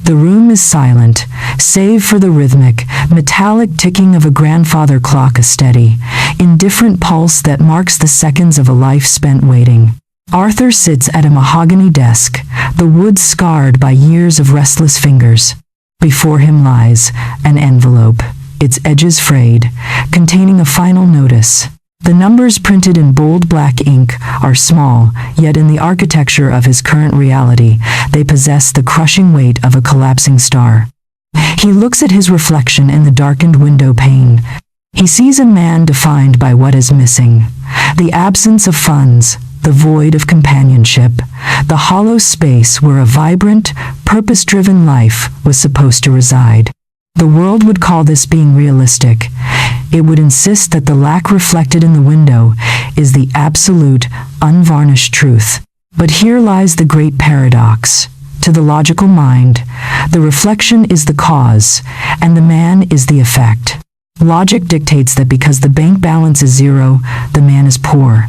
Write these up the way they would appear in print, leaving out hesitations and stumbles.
The room is silent, save for the rhythmic, metallic ticking of a grandfather clock, a steady, indifferent pulse that marks the seconds of a life spent waiting. Arthur sits at a mahogany desk, the wood scarred by years of restless fingers. Before him lies an envelope, its edges frayed, containing a final notice. The numbers printed in bold black ink are small, yet in the architecture of his current reality, they possess the crushing weight of a collapsing star. He looks at his reflection in the darkened window pane. He sees a man defined by what is missing: the absence of funds, the void of companionship, the hollow space where a vibrant, purpose-driven life was supposed to reside. The world would call this being realistic. It would insist that the lack reflected in the window is the absolute, unvarnished truth. But here lies the great paradox. To the logical mind, the reflection is the cause, and the man is the effect. Logic dictates that because the bank balance is zero, the man is poor.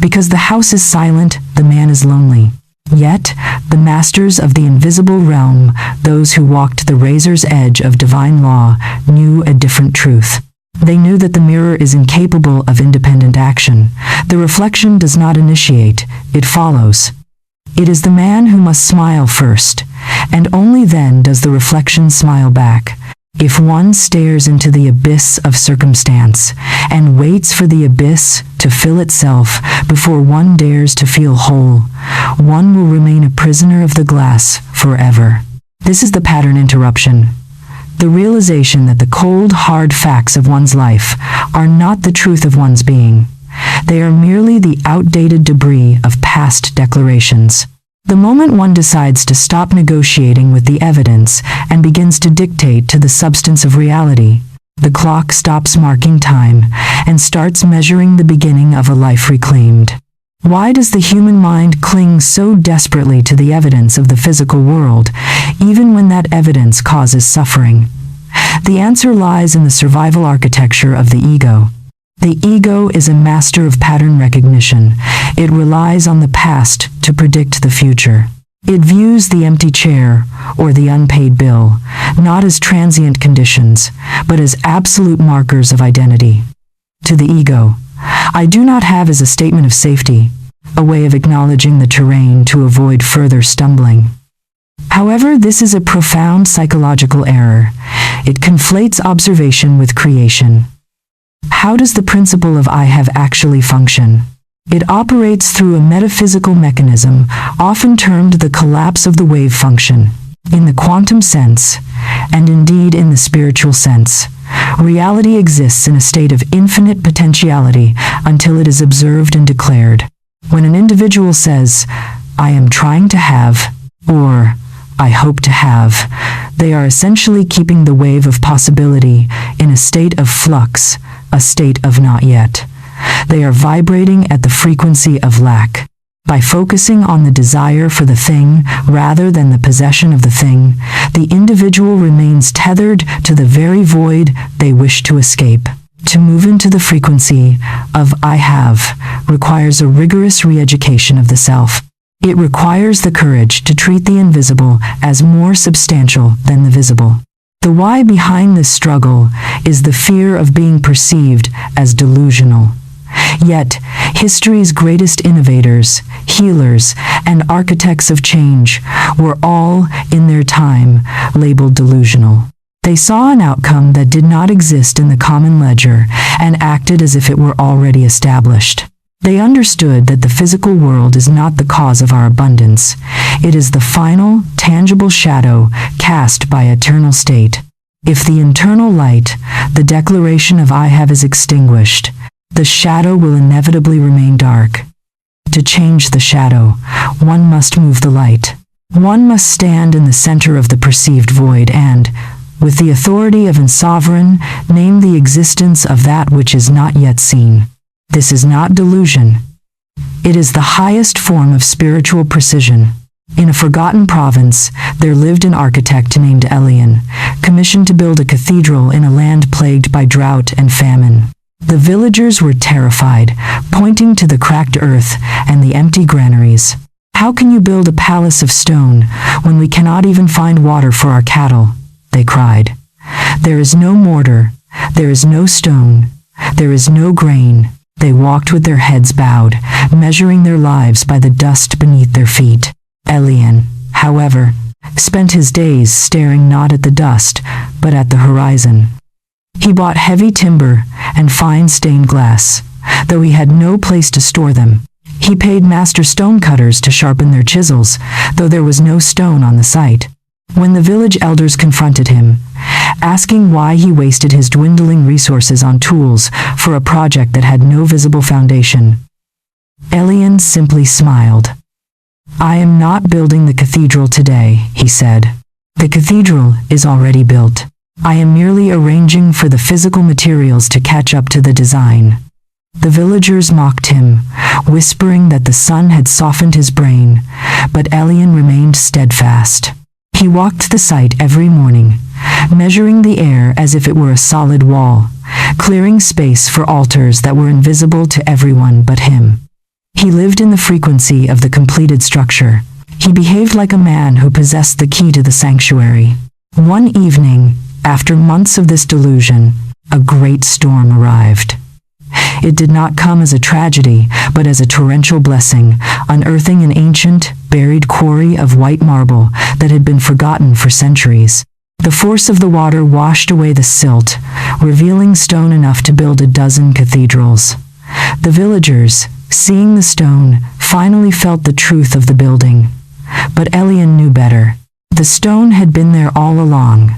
Because the house is silent, the man is lonely. Yet, the masters of the invisible realm, those who walked the razor's edge of divine law, knew a different truth. They knew that the mirror is incapable of independent action. The reflection does not initiate, it follows. It is the man who must smile first, and only then does the reflection smile back. If one stares into the abyss of circumstance and waits for the abyss to fill itself before one dares to feel whole, one will remain a prisoner of the glass forever. This is the pattern interruption. The realization that the cold, hard facts of one's life are not the truth of one's being. They are merely the outdated debris of past declarations. The moment one decides to stop negotiating with the evidence and begins to dictate to the substance of reality, the clock stops marking time and starts measuring the beginning of a life reclaimed. Why does the human mind cling so desperately to the evidence of the physical world, even when that evidence causes suffering? The answer lies in the survival architecture of the ego. The ego is a master of pattern recognition. It relies on the past to predict the future. It views the empty chair or the unpaid bill not as transient conditions, but as absolute markers of identity. To the ego, I do not have is a statement of safety, a way of acknowledging the terrain to avoid further stumbling. However, this is a profound psychological error. It conflates observation with creation. How does the principle of I have actually function? It operates through a metaphysical mechanism, often termed the collapse of the wave function. In the quantum sense, and indeed in the spiritual sense, reality exists in a state of infinite potentiality until it is observed and declared. When an individual says, I am trying to have, or I hope to have, they are essentially keeping the wave of possibility in a state of flux, a state of not yet. They are vibrating at the frequency of lack. By focusing on the desire for the thing rather than the possession of the thing, the individual remains tethered to the very void they wish to escape. To move into the frequency of I have requires a rigorous re-education of the self. It requires the courage to treat the invisible as more substantial than the visible. The why behind this struggle is the fear of being perceived as delusional. Yet, history's greatest innovators, healers, and architects of change were all, in their time, labeled delusional. They saw an outcome that did not exist in the common ledger and acted as if it were already established. They understood that the physical world is not the cause of our abundance. It is the final, tangible shadow cast by eternal state. If the internal light, the declaration of I have, is extinguished, the shadow will inevitably remain dark. To change the shadow, one must move the light. One must stand in the center of the perceived void and, with the authority of a sovereign, name the existence of that which is not yet seen. This is not delusion. It is the highest form of spiritual precision. In a forgotten province, there lived an architect named Elian, commissioned to build a cathedral in a land plagued by drought and famine. The villagers were terrified, pointing to the cracked earth and the empty granaries. "How can you build a palace of stone when we cannot even find water for our cattle?" they cried. "There is no mortar, there is no stone, there is no grain." They walked with their heads bowed, measuring their lives by the dust beneath their feet. Elian, however, spent his days staring not at the dust, but at the horizon. He bought heavy timber and fine stained glass, though he had no place to store them. He paid master stonecutters to sharpen their chisels, though there was no stone on the site. When the village elders confronted him, asking why he wasted his dwindling resources on tools for a project that had no visible foundation, Elian simply smiled. "I am not building the cathedral today," he said. "The cathedral is already built. I am merely arranging for the physical materials to catch up to the design." The villagers mocked him, whispering that the sun had softened his brain, but Elian remained steadfast. He walked the site every morning, measuring the air as if it were a solid wall, clearing space for altars that were invisible to everyone but him. He lived in the frequency of the completed structure. He behaved like a man who possessed the key to the sanctuary. One evening, after months of this delusion, a great storm arrived. It did not come as a tragedy, but as a torrential blessing, unearthing an ancient, buried quarry of white marble that had been forgotten for centuries. The force of the water washed away the silt, revealing stone enough to build a dozen cathedrals. The villagers, seeing the stone, finally felt the truth of the building. But Elian knew better. The stone had been there all along,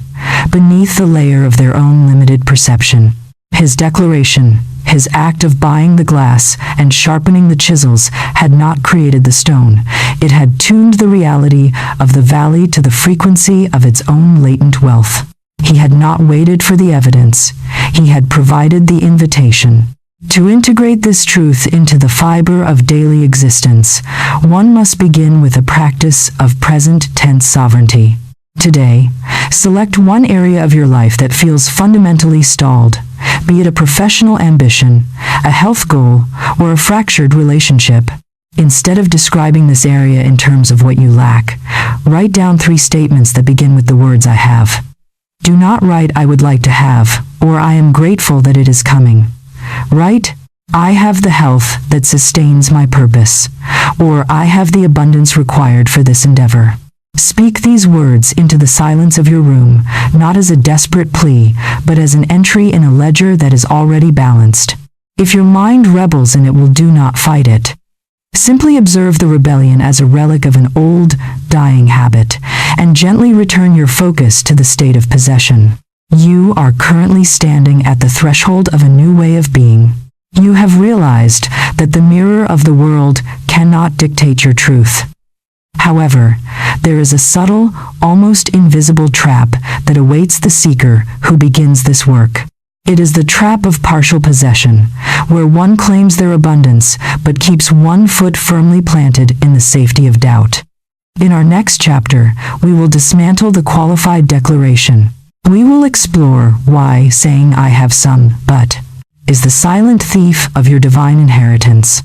beneath the layer of their own limited perception. His declaration, his act of buying the glass and sharpening the chisels, had not created the stone. It had tuned the reality of the valley to the frequency of its own latent wealth. He had not waited for the evidence. He had provided the invitation. To integrate this truth into the fiber of daily existence, one must begin with a practice of present tense sovereignty. Today, select one area of your life that feels fundamentally stalled, be it a professional ambition, a health goal, or a fractured relationship. Instead of describing this area in terms of what you lack, write down 3 statements that begin with the words "I have." Do not write "I would like to have," or "I am grateful that it is coming." Write, "I have the health that sustains my purpose," or "I have the abundance required for this endeavor." Speak these words into the silence of your room, not as a desperate plea, but as an entry in a ledger that is already balanced. If your mind rebels in it, do not fight it. Simply observe the rebellion as a relic of an old, dying habit, and gently return your focus to the state of possession. You are currently standing at the threshold of a new way of being. You have realized that the mirror of the world cannot dictate your truth. However, there is a subtle, almost invisible trap that awaits the seeker who begins this work. It is the trap of partial possession, where one claims their abundance but keeps one foot firmly planted in the safety of doubt. In our next chapter, we will dismantle the qualified declaration. We will explore why saying "I have some, but" is the silent thief of your divine inheritance.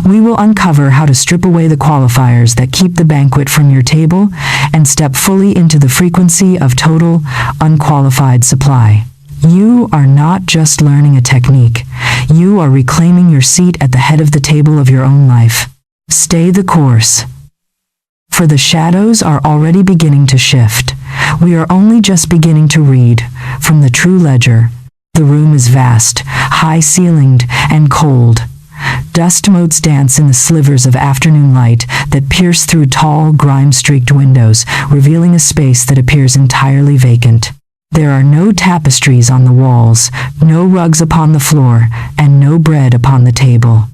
We will uncover how to strip away the qualifiers that keep the banquet from your table and step fully into the frequency of total, unqualified supply. You are not just learning a technique. You are reclaiming your seat at the head of the table of your own life. Stay the course, for the shadows are already beginning to shift. We are only just beginning to read from the true ledger. The room is vast, high-ceilinged, and cold. Dust motes dance in the slivers of afternoon light that pierce through tall, grime-streaked windows, revealing a space that appears entirely vacant. There are no tapestries on the walls, no rugs upon the floor, and no bread upon the table.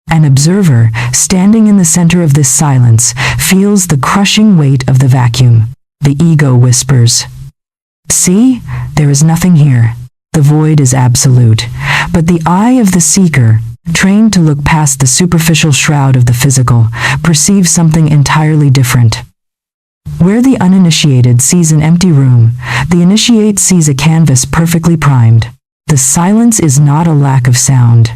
An observer, standing in the center of this silence, feels the crushing weight of the vacuum. The ego whispers, "See, there is nothing here." The void is absolute, but the eye of the seeker, trained to look past the superficial shroud of the physical, perceives something entirely different. Where the uninitiated sees an empty room, the initiate sees a canvas perfectly primed. The silence is not a lack of sound.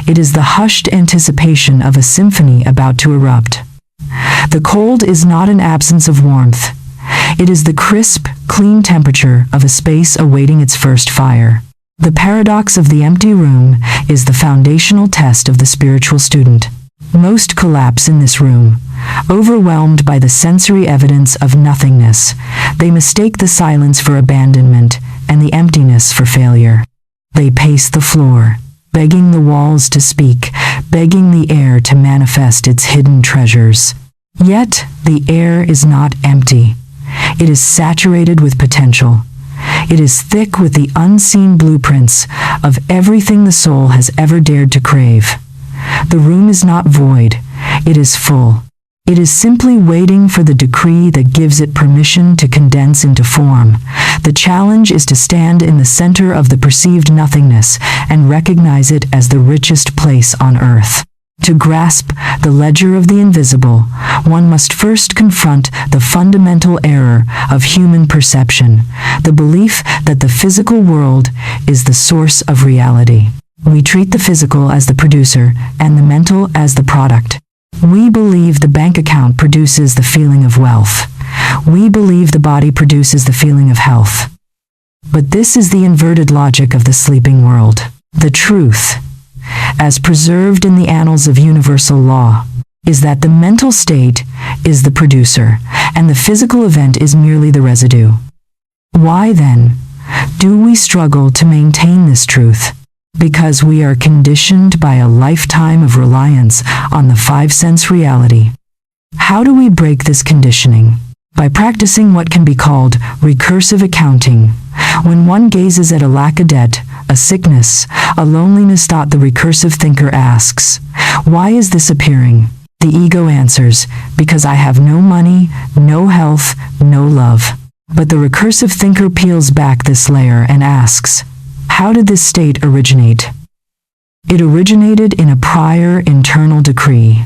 It is the hushed anticipation of a symphony about to erupt. The cold is not an absence of warmth. It is the crisp, clean temperature of a space awaiting its first fire. The paradox of the empty room is the foundational test of the spiritual student. Most collapse in this room, overwhelmed by the sensory evidence of nothingness. They mistake the silence for abandonment and the emptiness for failure. They pace the floor, begging the walls to speak, begging the air to manifest its hidden treasures. Yet, the air is not empty. It is saturated with potential. It is thick with the unseen blueprints of everything the soul has ever dared to crave. The room is not void. It is full. It is simply waiting for the decree that gives it permission to condense into form. The challenge is to stand in the center of the perceived nothingness and recognize it as the richest place on earth. To grasp the ledger of the invisible, one must first confront the fundamental error of human perception, the belief that the physical world is the source of reality. We treat the physical as the producer and the mental as the product. We believe the bank account produces the feeling of wealth. We believe the body produces the feeling of health. But this is the inverted logic of the sleeping world. The truth, as preserved in the annals of universal law, is that the mental state is the producer, and the physical event is merely the residue. Why, then, do we struggle to maintain this truth? Because we are conditioned by a lifetime of reliance on the five-sense reality. How do we break this conditioning? By practicing what can be called recursive accounting. When one gazes at a lack of debt, a sickness, a loneliness, the recursive thinker asks, "Why is this appearing?" The ego answers, "Because I have no money, no health, no love." But the recursive thinker peels back this layer and asks, how did this state originate? It originated in a prior internal decree.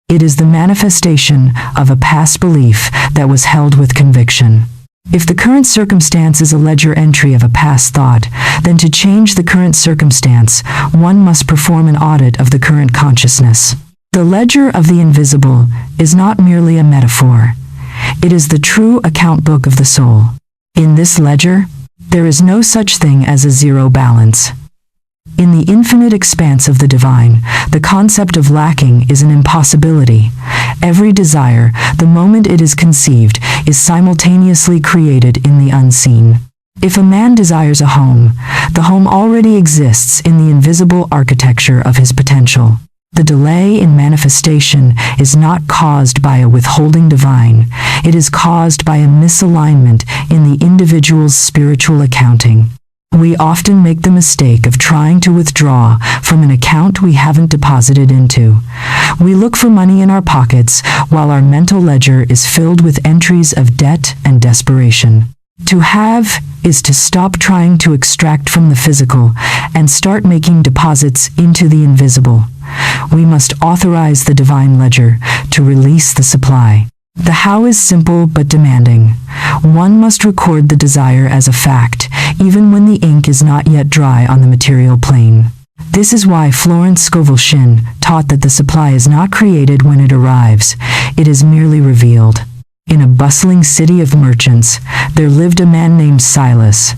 It is the manifestation of a past belief that was held with conviction. If the current circumstance is a ledger entry of a past thought, then to change the current circumstance, one must perform an audit of the current consciousness. The ledger of the invisible is not merely a metaphor. It is the true account book of the soul. In this ledger, there is no such thing as a zero balance. In the infinite expanse of the divine, the concept of lacking is an impossibility. Every desire, the moment it is conceived, is simultaneously created in the unseen. If a man desires a home, the home already exists in the invisible architecture of his potential. The delay in manifestation is not caused by a withholding divine. It is caused by a misalignment in the individual's spiritual accounting. We often make the mistake of trying to withdraw from an account we haven't deposited into. We look for money in our pockets while our mental ledger is filled with entries of debt and desperation. To have is to stop trying to extract from the physical and start making deposits into the invisible. We must authorize the divine ledger to release the supply. The how is simple but demanding. One must record the desire as a fact, even when the ink is not yet dry on the material plane. This is why Florence Scovel Shinn taught that the supply is not created when it arrives, it is merely revealed. In a bustling city of merchants, there lived a man named Silas.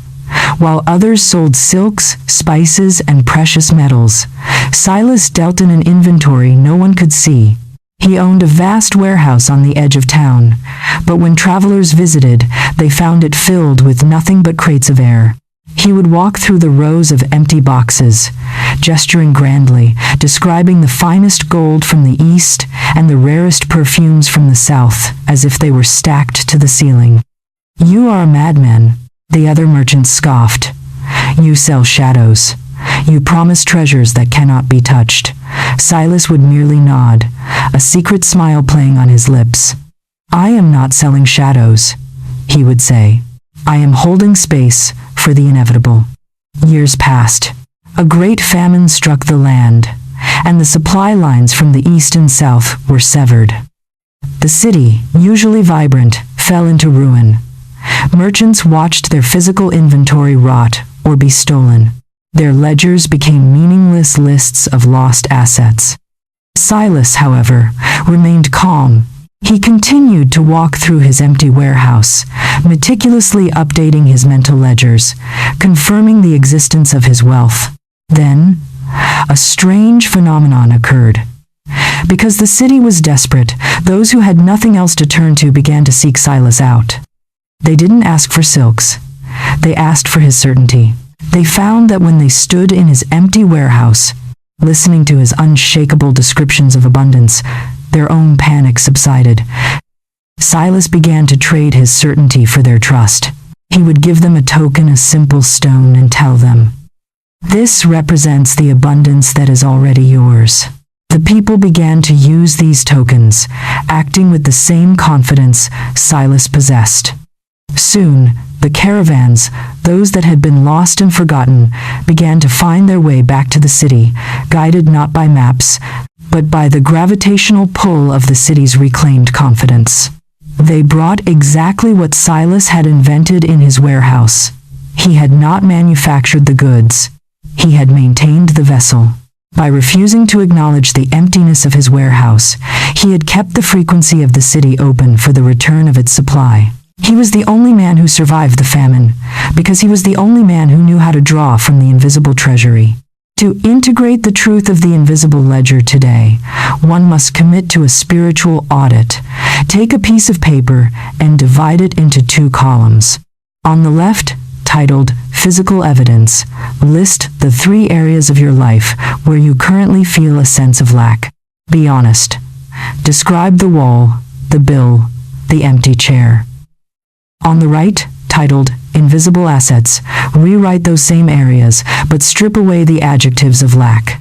While others sold silks, spices, and precious metals, Silas dealt in an inventory no one could see. He owned a vast warehouse on the edge of town, but when travelers visited, they found it filled with nothing but crates of air. He would walk through the rows of empty boxes, gesturing grandly, describing the finest gold from the east and the rarest perfumes from the south, as if they were stacked to the ceiling. "You are a madman," the other merchants scoffed. "You sell shadows. You promise treasures that cannot be touched." Silas would merely nod, a secret smile playing on his lips. "I am not selling shadows," he would say. "I am holding space for the inevitable." Years passed. A great famine struck the land, and the supply lines from the east and south were severed. The city, usually vibrant, fell into ruin. Merchants watched their physical inventory rot or be stolen. Their ledgers became meaningless lists of lost assets. Silas, however, remained calm. He continued to walk through his empty warehouse, meticulously updating his mental ledgers, confirming the existence of his wealth. Then, a strange phenomenon occurred. Because the city was desperate, those who had nothing else to turn to began to seek Silas out. They didn't ask for silks. They asked for his certainty. They found that when they stood in his empty warehouse, listening to his unshakable descriptions of abundance, their own panic subsided. Silas began to trade his certainty for their trust. He would give them a token, a simple stone, and tell them, "This represents the abundance that is already yours." The people began to use these tokens, acting with the same confidence Silas possessed. Soon, the caravans, those that had been lost and forgotten, began to find their way back to the city, guided not by maps, but by the gravitational pull of the city's reclaimed confidence. They brought exactly what Silas had invented in his warehouse. He had not manufactured the goods. He had maintained the vessel. By refusing to acknowledge the emptiness of his warehouse, he had kept the frequency of the city open for the return of its supply. He was the only man who survived the famine, because he was the only man who knew how to draw from the invisible treasury. To integrate the truth of the invisible ledger today, one must commit to a spiritual audit. Take a piece of paper and divide it into 2 columns. On the left, titled Physical Evidence, list the 3 areas of your life where you currently feel a sense of lack. Be honest. Describe the wall, the bill, the empty chair. On the right, titled Invisible Assets, rewrite those same areas, but strip away the adjectives of lack.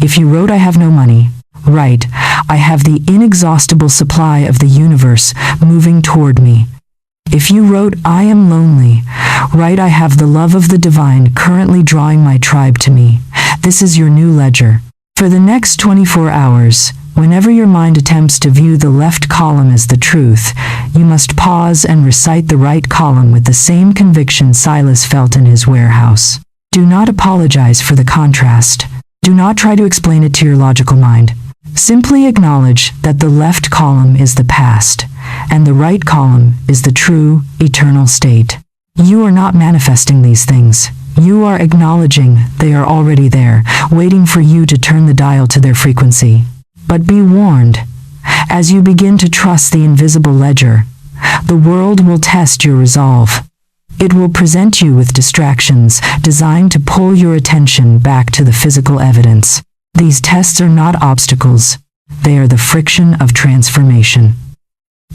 If you wrote, "I have no money," write, "I have the inexhaustible supply of the universe moving toward me." If you wrote, "I am lonely," write, "I have the love of the divine currently drawing my tribe to me." This is your new ledger. For the next 24 hours, whenever your mind attempts to view the left column as the truth, you must pause and recite the right column with the same conviction Silas felt in his warehouse. Do not apologize for the contrast. Do not try to explain it to your logical mind. Simply acknowledge that the left column is the past, and the right column is the true, eternal state. You are not manifesting these things. You are acknowledging they are already there, waiting for you to turn the dial to their frequency. But be warned, as you begin to trust the invisible ledger, the world will test your resolve. It will present you with distractions designed to pull your attention back to the physical evidence. These tests are not obstacles. They are the friction of transformation.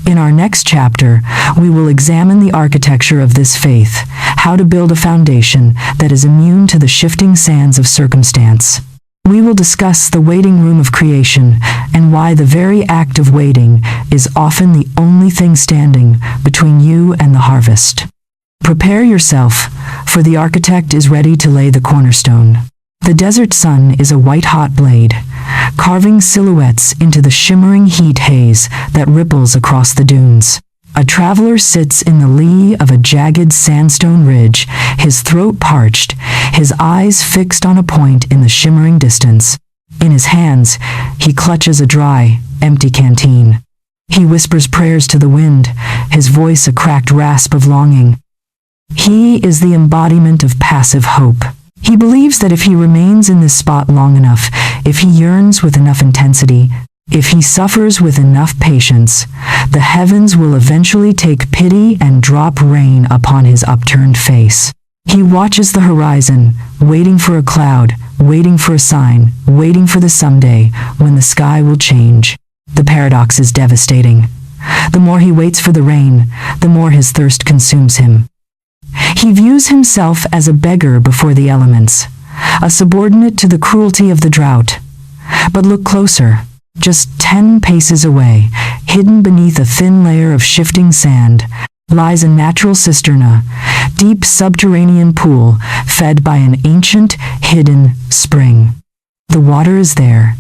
In our next chapter, we will examine the architecture of this faith, how to build a foundation that is immune to the shifting sands of circumstance. We will discuss the waiting room of creation and why the very act of waiting is often the only thing standing between you and the harvest. Prepare yourself, for the architect is ready to lay the cornerstone. The desert sun is a white-hot blade, carving silhouettes into the shimmering heat haze that ripples across the dunes. A traveler sits in the lee of a jagged sandstone ridge, his throat parched, his eyes fixed on a point in the shimmering distance. In his hands, he clutches a dry, empty canteen. He whispers prayers to the wind, his voice a cracked rasp of longing. He is the embodiment of passive hope. He believes that if he remains in this spot long enough, if he yearns with enough intensity, if he suffers with enough patience, the heavens will eventually take pity and drop rain upon his upturned face. He watches the horizon, waiting for a cloud, waiting for a sign, waiting for the someday when the sky will change. The paradox is devastating. The more he waits for the rain, the more his thirst consumes him. He views himself as a beggar before the elements, a subordinate to the cruelty of the drought. But look closer. Just 10 paces away, hidden beneath a thin layer of shifting sand, lies a natural cisterna, deep subterranean pool fed by an ancient, hidden spring. The water is there.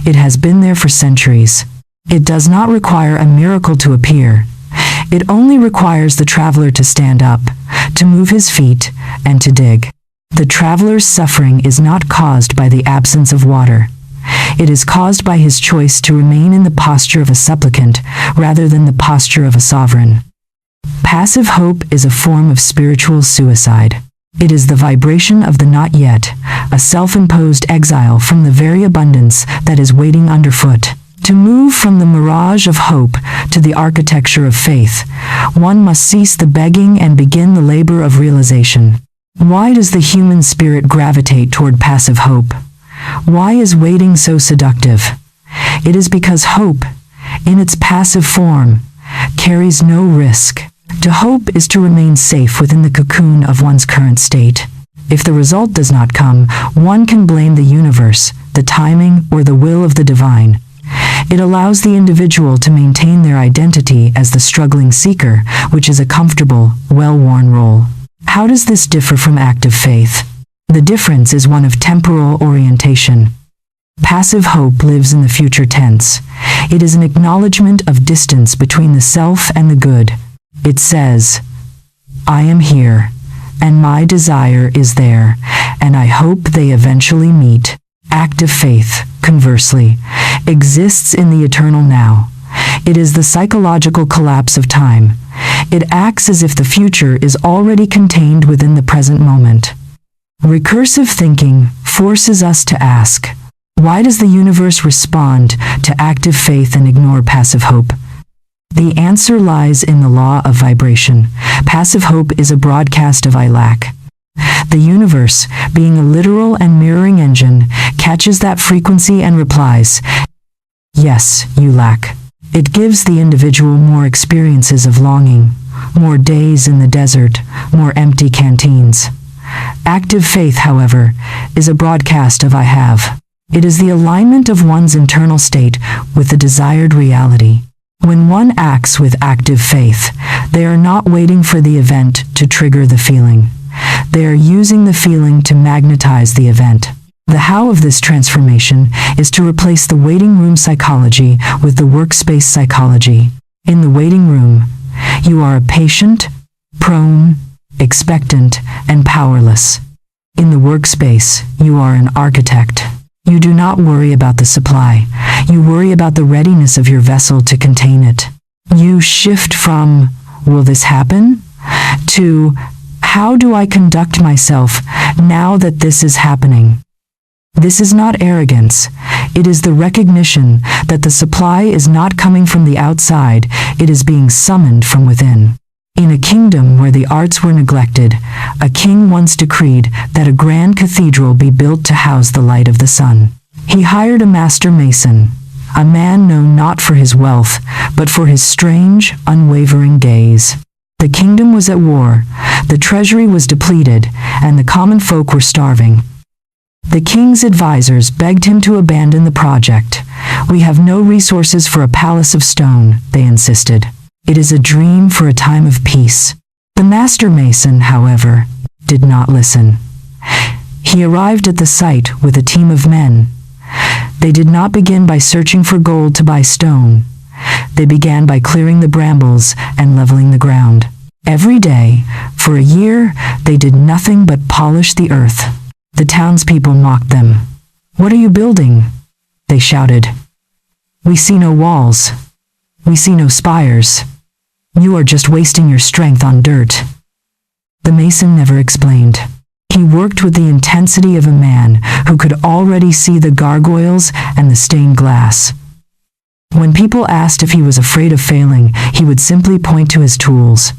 It has been there for centuries. It does not require a miracle to appear. It only requires the traveler to stand up, to move his feet, and to dig. The traveler's suffering is not caused by the absence of water. It is caused by his choice to remain in the posture of a supplicant rather than the posture of a sovereign. Passive hope is a form of spiritual suicide. It is the vibration of the not yet, a self-imposed exile from the very abundance that is waiting underfoot. To move from the mirage of hope to the architecture of faith, one must cease the begging and begin the labor of realization. Why does the human spirit gravitate toward passive hope? Why is waiting so seductive? It is because hope, in its passive form, carries no risk. To hope is to remain safe within the cocoon of one's current state. If the result does not come, one can blame the universe, the timing, or the will of the divine. It allows the individual to maintain their identity as the struggling seeker, which is a comfortable, well-worn role. How does this differ from active faith? The difference is one of temporal orientation. Passive hope lives in the future tense. It is an acknowledgement of distance between the self and the good. It says, "I am here, and my desire is there, and I hope they eventually meet." Active faith, conversely, exists in the eternal now. It is the psychological collapse of time. It acts as if the future is already contained within the present moment. Recursive thinking forces us to ask, why does the universe respond to active faith and ignore passive hope? The answer lies in the law of vibration. Passive hope is a broadcast of "I lack." The universe, being a literal and mirroring engine, catches that frequency and replies, "Yes, you lack." It gives the individual more experiences of longing, more days in the desert, more empty canteens. Active faith, however, is a broadcast of "I have." It is the alignment of one's internal state with the desired reality. When one acts with active faith, they are not waiting for the event to trigger the feeling. They are using the feeling to magnetize the event. The how of this transformation is to replace the waiting room psychology with the workspace psychology. In the waiting room, you are a patient, prone, expectant, and powerless. In the workspace, you are an architect. You do not worry about the supply. You worry about the readiness of your vessel to contain it. You shift from, "Will this happen?" to, "How do I conduct myself now that this is happening?" This is not arrogance. It is the recognition that the supply is not coming from the outside, it is being summoned from within. In a kingdom where the arts were neglected, a king once decreed that a grand cathedral be built to house the light of the sun. He hired a master mason, a man known not for his wealth, but for his strange, unwavering gaze. The kingdom was at war, the treasury was depleted, and the common folk were starving. The king's advisors begged him to abandon the project. "We have no resources for a palace of stone," they insisted. "It is a dream for a time of peace." The master mason, however, did not listen. He arrived at the site with a team of men. They did not begin by searching for gold to buy stone. They began by clearing the brambles and leveling the ground. Every day, for a year, they did nothing but polish the earth. The townspeople mocked them. "What are you building?" they shouted. "We see no walls. We see no spires. You are just wasting your strength on dirt." The mason never explained. He worked with the intensity of a man who could already see the gargoyles and the stained glass. When people asked if he was afraid of failing, he would simply point to his tools.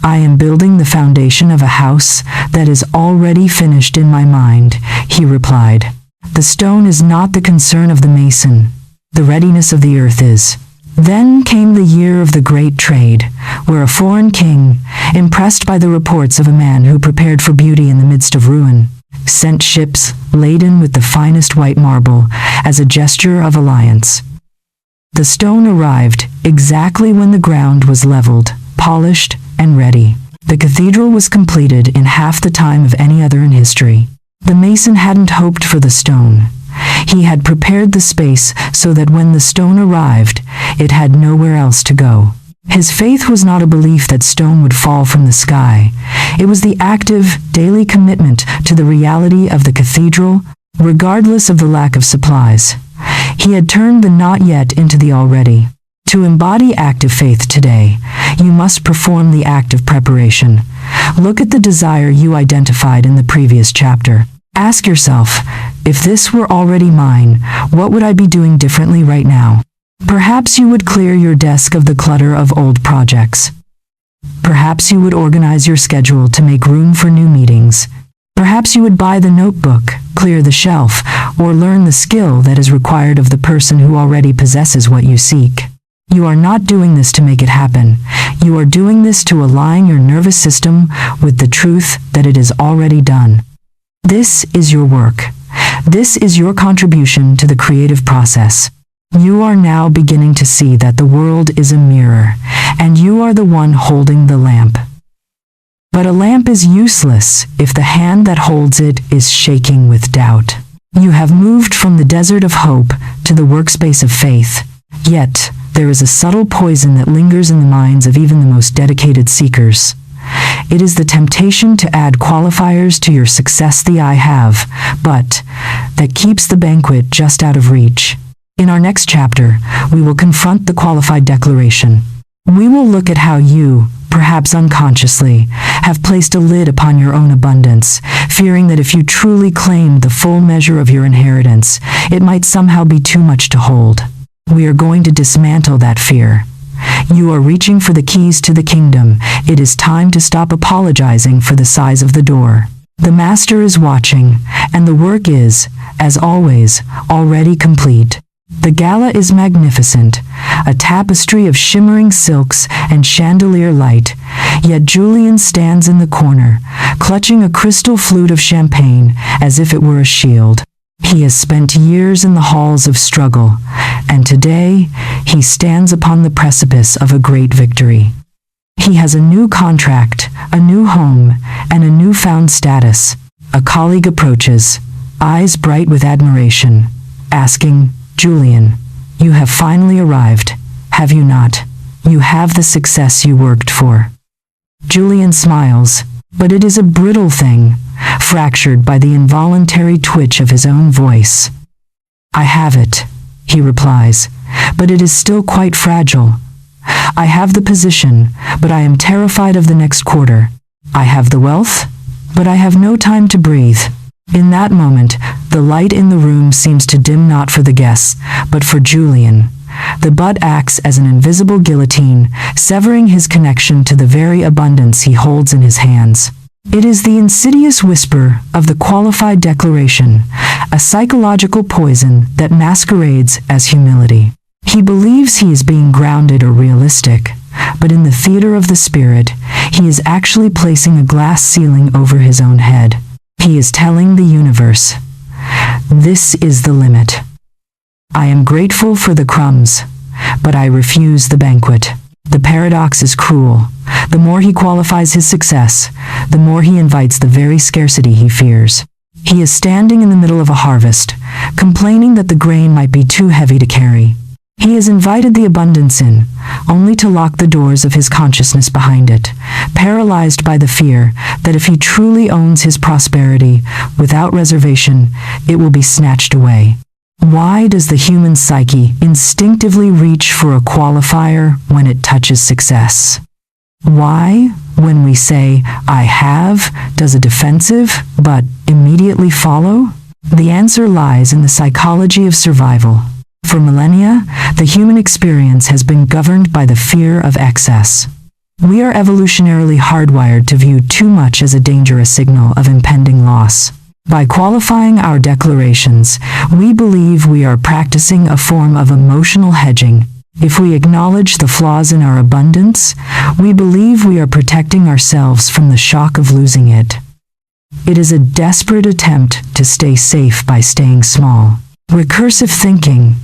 "I am building the foundation of a house that is already finished in my mind," he replied. The stone is not the concern of the mason. The readiness of the earth is. Then came the year of the great trade, where a foreign king, impressed by the reports of a man who prepared for beauty in the midst of ruin, sent ships laden with the finest white marble as a gesture of alliance. The stone arrived exactly when the ground was leveled, polished, and ready. The cathedral was completed in half the time of any other in history. The mason hadn't hoped for the stone. He had prepared the space so that when the stone arrived, it had nowhere else to go. His faith was not a belief that stone would fall from the sky. It was the active, daily commitment to the reality of the cathedral, regardless of the lack of supplies. He had turned the not yet into the already. To embody active faith today, you must perform the act of preparation. Look at the desire you identified in the previous chapter. Ask yourself, if this were already mine, what would I be doing differently right now? Perhaps you would clear your desk of the clutter of old projects. Perhaps you would organize your schedule to make room for new meetings. Perhaps you would buy the notebook, clear the shelf, or learn the skill that is required of the person who already possesses what you seek. You are not doing this to make it happen. You are doing this to align your nervous system with the truth that it is already done. This is your work. This is your contribution to the creative process. You are now beginning to see that the world is a mirror, and you are the one holding the lamp. But a lamp is useless if the hand that holds it is shaking with doubt. You have moved from the desert of hope to the workspace of faith, yet there is a subtle poison that lingers in the minds of even the most dedicated seekers. It is the temptation to add qualifiers to your success, the I have, but that keeps the banquet just out of reach. In our next chapter, we will confront the qualified declaration. We will look at how you, perhaps unconsciously, have placed a lid upon your own abundance, fearing that if you truly claimed the full measure of your inheritance, it might somehow be too much to hold. We are going to dismantle that fear. You are reaching for the keys to the kingdom. It is time to stop apologizing for the size of the door. The Master is watching, and the work is, as always, already complete. The gala is magnificent, a tapestry of shimmering silks and chandelier light, yet Julian stands in the corner, clutching a crystal flute of champagne as if it were a shield. He has spent years in the halls of struggle, and today he stands upon the precipice of a great victory. He has a new contract, a new home, and a newfound status. A colleague approaches, eyes bright with admiration, asking, "Julian, you have finally arrived, have you not? You have the success you worked for." Julian smiles, but it is a brittle thing, fractured by the involuntary twitch of his own voice. "I have it," he replies, "but it is still quite fragile. I have the position, but I am terrified of the next quarter. I have the wealth, but I have no time to breathe." In that moment, the light in the room seems to dim not for the guests, but for Julian. The butt acts as an invisible guillotine, severing his connection to the very abundance he holds in his hands. It is the insidious whisper of the qualified declaration, a psychological poison that masquerades as humility. He believes he is being grounded or realistic, but in the theater of the spirit, he is actually placing a glass ceiling over his own head. He is telling the universe, "This is the limit. I am grateful for the crumbs, but I refuse the banquet." The paradox is cruel. The more he qualifies his success, the more he invites the very scarcity he fears. He is standing in the middle of a harvest, complaining that the grain might be too heavy to carry. He has invited the abundance in, only to lock the doors of his consciousness behind it, paralyzed by the fear that if he truly owns his prosperity without reservation, it will be snatched away. Why does the human psyche instinctively reach for a qualifier when it touches success? Why, when we say, "I have," does a defensive but immediately follow? The answer lies in the psychology of survival. For millennia, the human experience has been governed by the fear of excess. We are evolutionarily hardwired to view too much as a dangerous signal of impending loss. By qualifying our declarations, we believe we are practicing a form of emotional hedging. If we acknowledge the flaws in our abundance, we believe we are protecting ourselves from the shock of losing it. It is a desperate attempt to stay safe by staying small. Recursive thinking.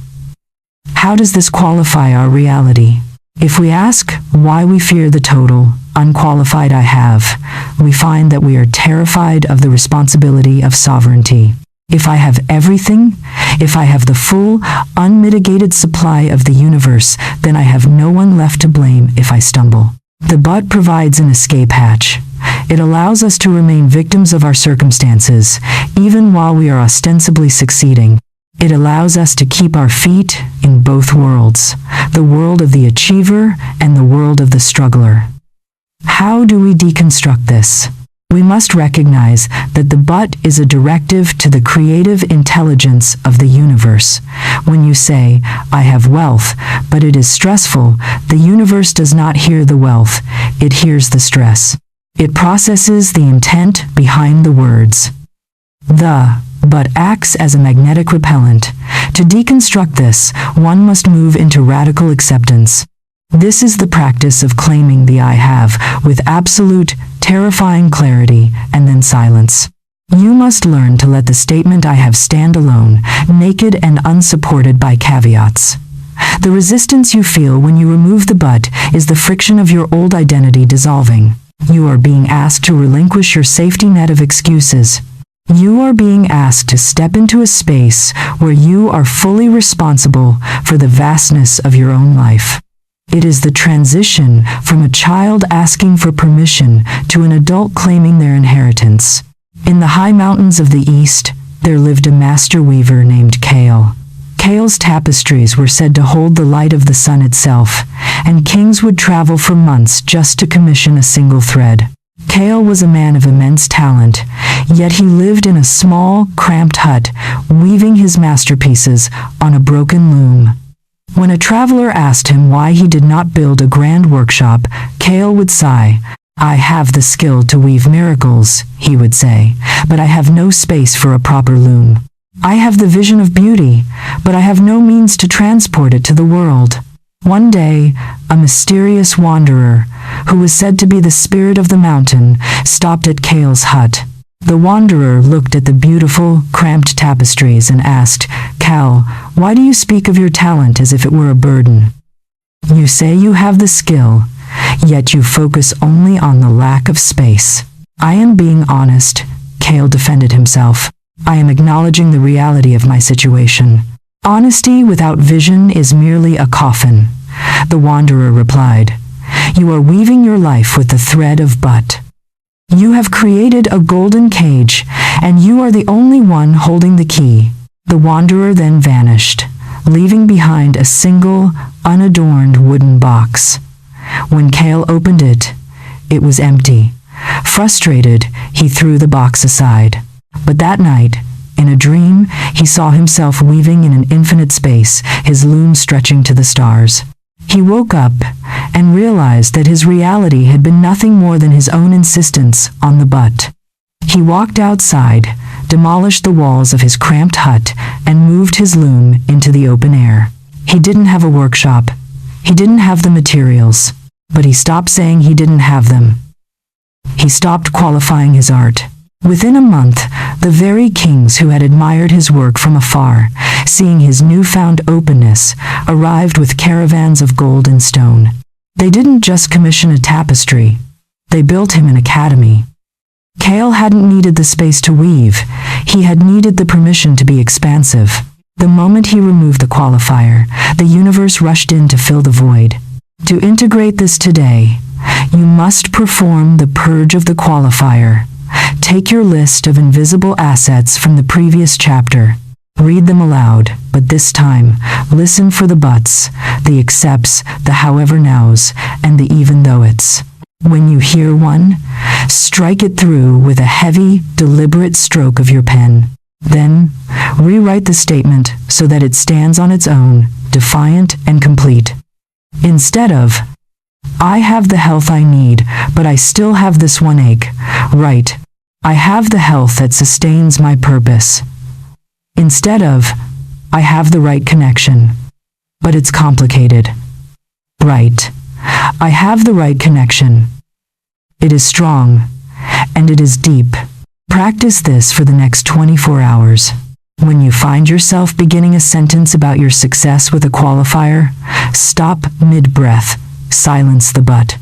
How does this qualify our reality? If we ask why we fear the total, unqualified I have, we find that we are terrified of the responsibility of sovereignty. If I have everything, if I have the full, unmitigated supply of the universe, then I have no one left to blame if I stumble. The but provides an escape hatch. It allows us to remain victims of our circumstances, even while we are ostensibly succeeding. It allows us to keep our feet in both worlds, the world of the achiever and the world of the struggler. How do we deconstruct this? We must recognize that the but is a directive to the creative intelligence of the universe. When you say, I have wealth, but it is stressful, the universe does not hear the wealth, it hears the stress. It processes the intent behind the words. The but acts as a magnetic repellent. To deconstruct this, one must move into radical acceptance. This is the practice of claiming the I have with absolute, terrifying clarity and then silence. You must learn to let the statement I have stand alone, naked and unsupported by caveats. The resistance you feel when you remove the but is the friction of your old identity dissolving. You are being asked to relinquish your safety net of excuses. You are being asked to step into a space where you are fully responsible for the vastness of your own life. It is the transition from a child asking for permission to an adult claiming their inheritance. In the high mountains of the East, there lived a master weaver named Kale. Kale's tapestries were said to hold the light of the sun itself, and kings would travel for months just to commission a single thread. Kale was a man of immense talent, yet he lived in a small, cramped hut, weaving his masterpieces on a broken loom. When a traveler asked him why he did not build a grand workshop, Kale would sigh. I have the skill to weave miracles, he would say, but I have no space for a proper loom. I have the vision of beauty, but I have no means to transport it to the world. One day, a mysterious wanderer, who was said to be the spirit of the mountain, stopped at Kale's hut. The wanderer looked at the beautiful, cramped tapestries and asked, Kale, why do you speak of your talent as if it were a burden? You say you have the skill, yet you focus only on the lack of space. I am being honest, Kale defended himself. I am acknowledging the reality of my situation. Honesty without vision is merely a coffin. The wanderer replied, You are weaving your life with the thread of but. You have created a golden cage, and you are the only one holding the key. The wanderer then vanished, leaving behind a single, unadorned wooden box. When Kale opened it, it was empty. Frustrated, he threw the box aside. But that night, in a dream, he saw himself weaving in an infinite space, his loom stretching to the stars. He woke up and realized that his reality had been nothing more than his own insistence on the but. He walked outside, demolished the walls of his cramped hut, and moved his loom into the open air. He didn't have a workshop. He didn't have the materials. But he stopped saying he didn't have them. He stopped qualifying his art. Within a month, the very kings who had admired his work from afar, seeing his newfound openness, arrived with caravans of gold and stone. They didn't just commission a tapestry, they built him an academy. Kale hadn't needed the space to weave, he had needed the permission to be expansive. The moment he removed the qualifier, the universe rushed in to fill the void. To integrate this today, you must perform the purge of the qualifier. Take your list of invisible assets from the previous chapter. Read them aloud, but this time, listen for the buts, the excepts, the however nows, and the even though it's. When you hear one, strike it through with a heavy, deliberate stroke of your pen. Then, rewrite the statement so that it stands on its own, defiant and complete. Instead of, I have the health I need, but I still have this one ache, write, I have the health that sustains my purpose. Instead of, I have the right connection, but it's complicated. Write, I have the right connection. It is strong, and it is deep. Practice this for the next 24 hours. When you find yourself beginning a sentence about your success with a qualifier, stop mid-breath, silence the but.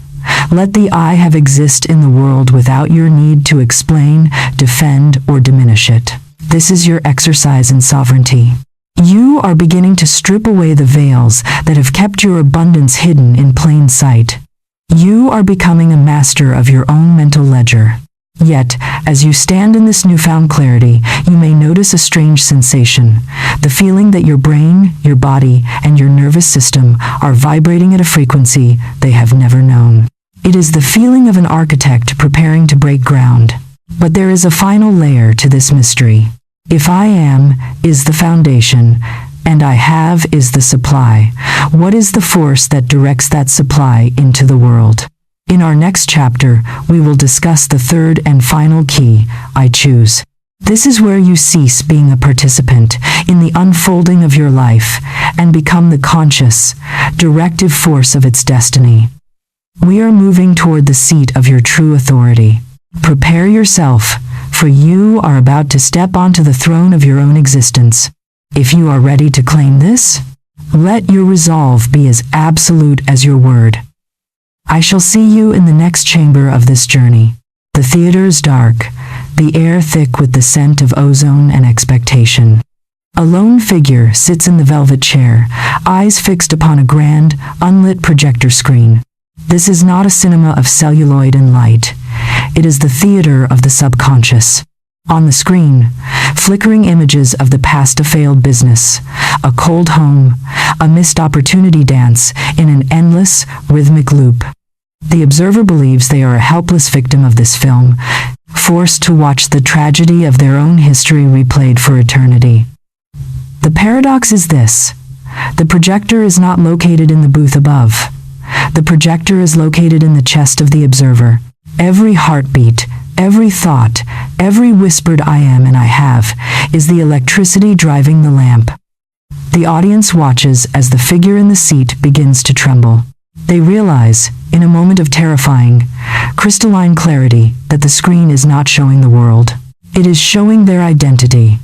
Let the I have exist in the world without your need to explain, defend, or diminish it. This is your exercise in sovereignty. You are beginning to strip away the veils that have kept your abundance hidden in plain sight. You are becoming a master of your own mental ledger. Yet, as you stand in this newfound clarity, you may notice a strange sensation, the feeling that your brain, your body, and your nervous system are vibrating at a frequency they have never known. It is the feeling of an architect preparing to break ground. But there is a final layer to this mystery. If I am is the foundation, and I have is the supply, what is the force that directs that supply into the world? In our next chapter, we will discuss the third and final key, I choose. This is where you cease being a participant in the unfolding of your life and become the conscious, directive force of its destiny. We are moving toward the seat of your true authority. Prepare yourself, for you are about to step onto the throne of your own existence. If you are ready to claim this, let your resolve be as absolute as your word. I shall see you in the next chamber of this journey. The theater is dark, the air thick with the scent of ozone and expectation. A lone figure sits in the velvet chair, eyes fixed upon a grand, unlit projector screen. This is not a cinema of celluloid and light. It is the theater of the subconscious. On the screen, flickering images of the past a failed business, a cold home, a missed opportunity dance in an endless, rhythmic loop. The observer believes they are a helpless victim of this film, forced to watch the tragedy of their own history replayed for eternity. The paradox is this: the projector is not located in the booth above. The projector is located in the chest of the observer. Every heartbeat, every thought, every whispered I am and I have, is the electricity driving the lamp. The audience watches as the figure in the seat begins to tremble. They realize, in a moment of terrifying, crystalline clarity, that the screen is not showing the world. It is showing their identity.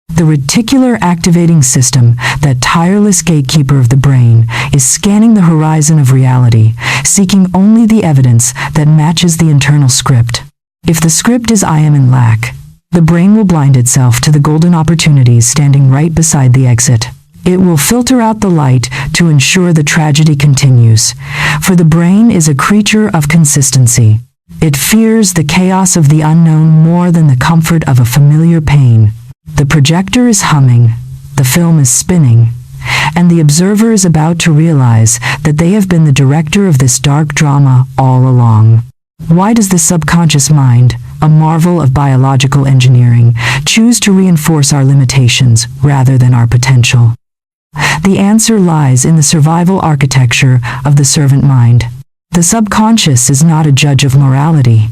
The reticular activating system, that tireless gatekeeper of the brain, is scanning the horizon of reality, seeking only the evidence that matches the internal script. If the script is I am in lack, the brain will blind itself to the golden opportunities standing right beside the exit. It will filter out the light to ensure the tragedy continues, for the brain is a creature of consistency. It fears the chaos of the unknown more than the comfort of a familiar pain. The projector is humming, the film is spinning, and the observer is about to realize that they have been the director of this dark drama all along. Why does the subconscious mind, a marvel of biological engineering, choose to reinforce our limitations rather than our potential? The answer lies in the survival architecture of the servant mind. The subconscious is not a judge of morality.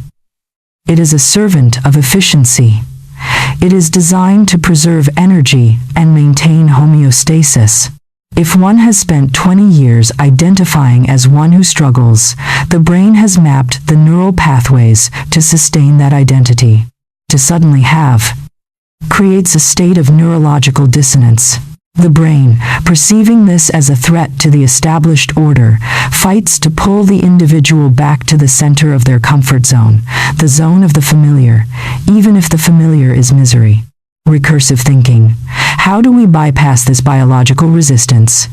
It is a servant of efficiency. It is designed to preserve energy and maintain homeostasis. If one has spent 20 years identifying as one who struggles, the brain has mapped the neural pathways to sustain that identity. To suddenly have creates a state of neurological dissonance. The brain, perceiving this as a threat to the established order, fights to pull the individual back to the center of their comfort zone, the zone of the familiar, even if the familiar is misery. Recursive thinking. How do we bypass this biological resistance?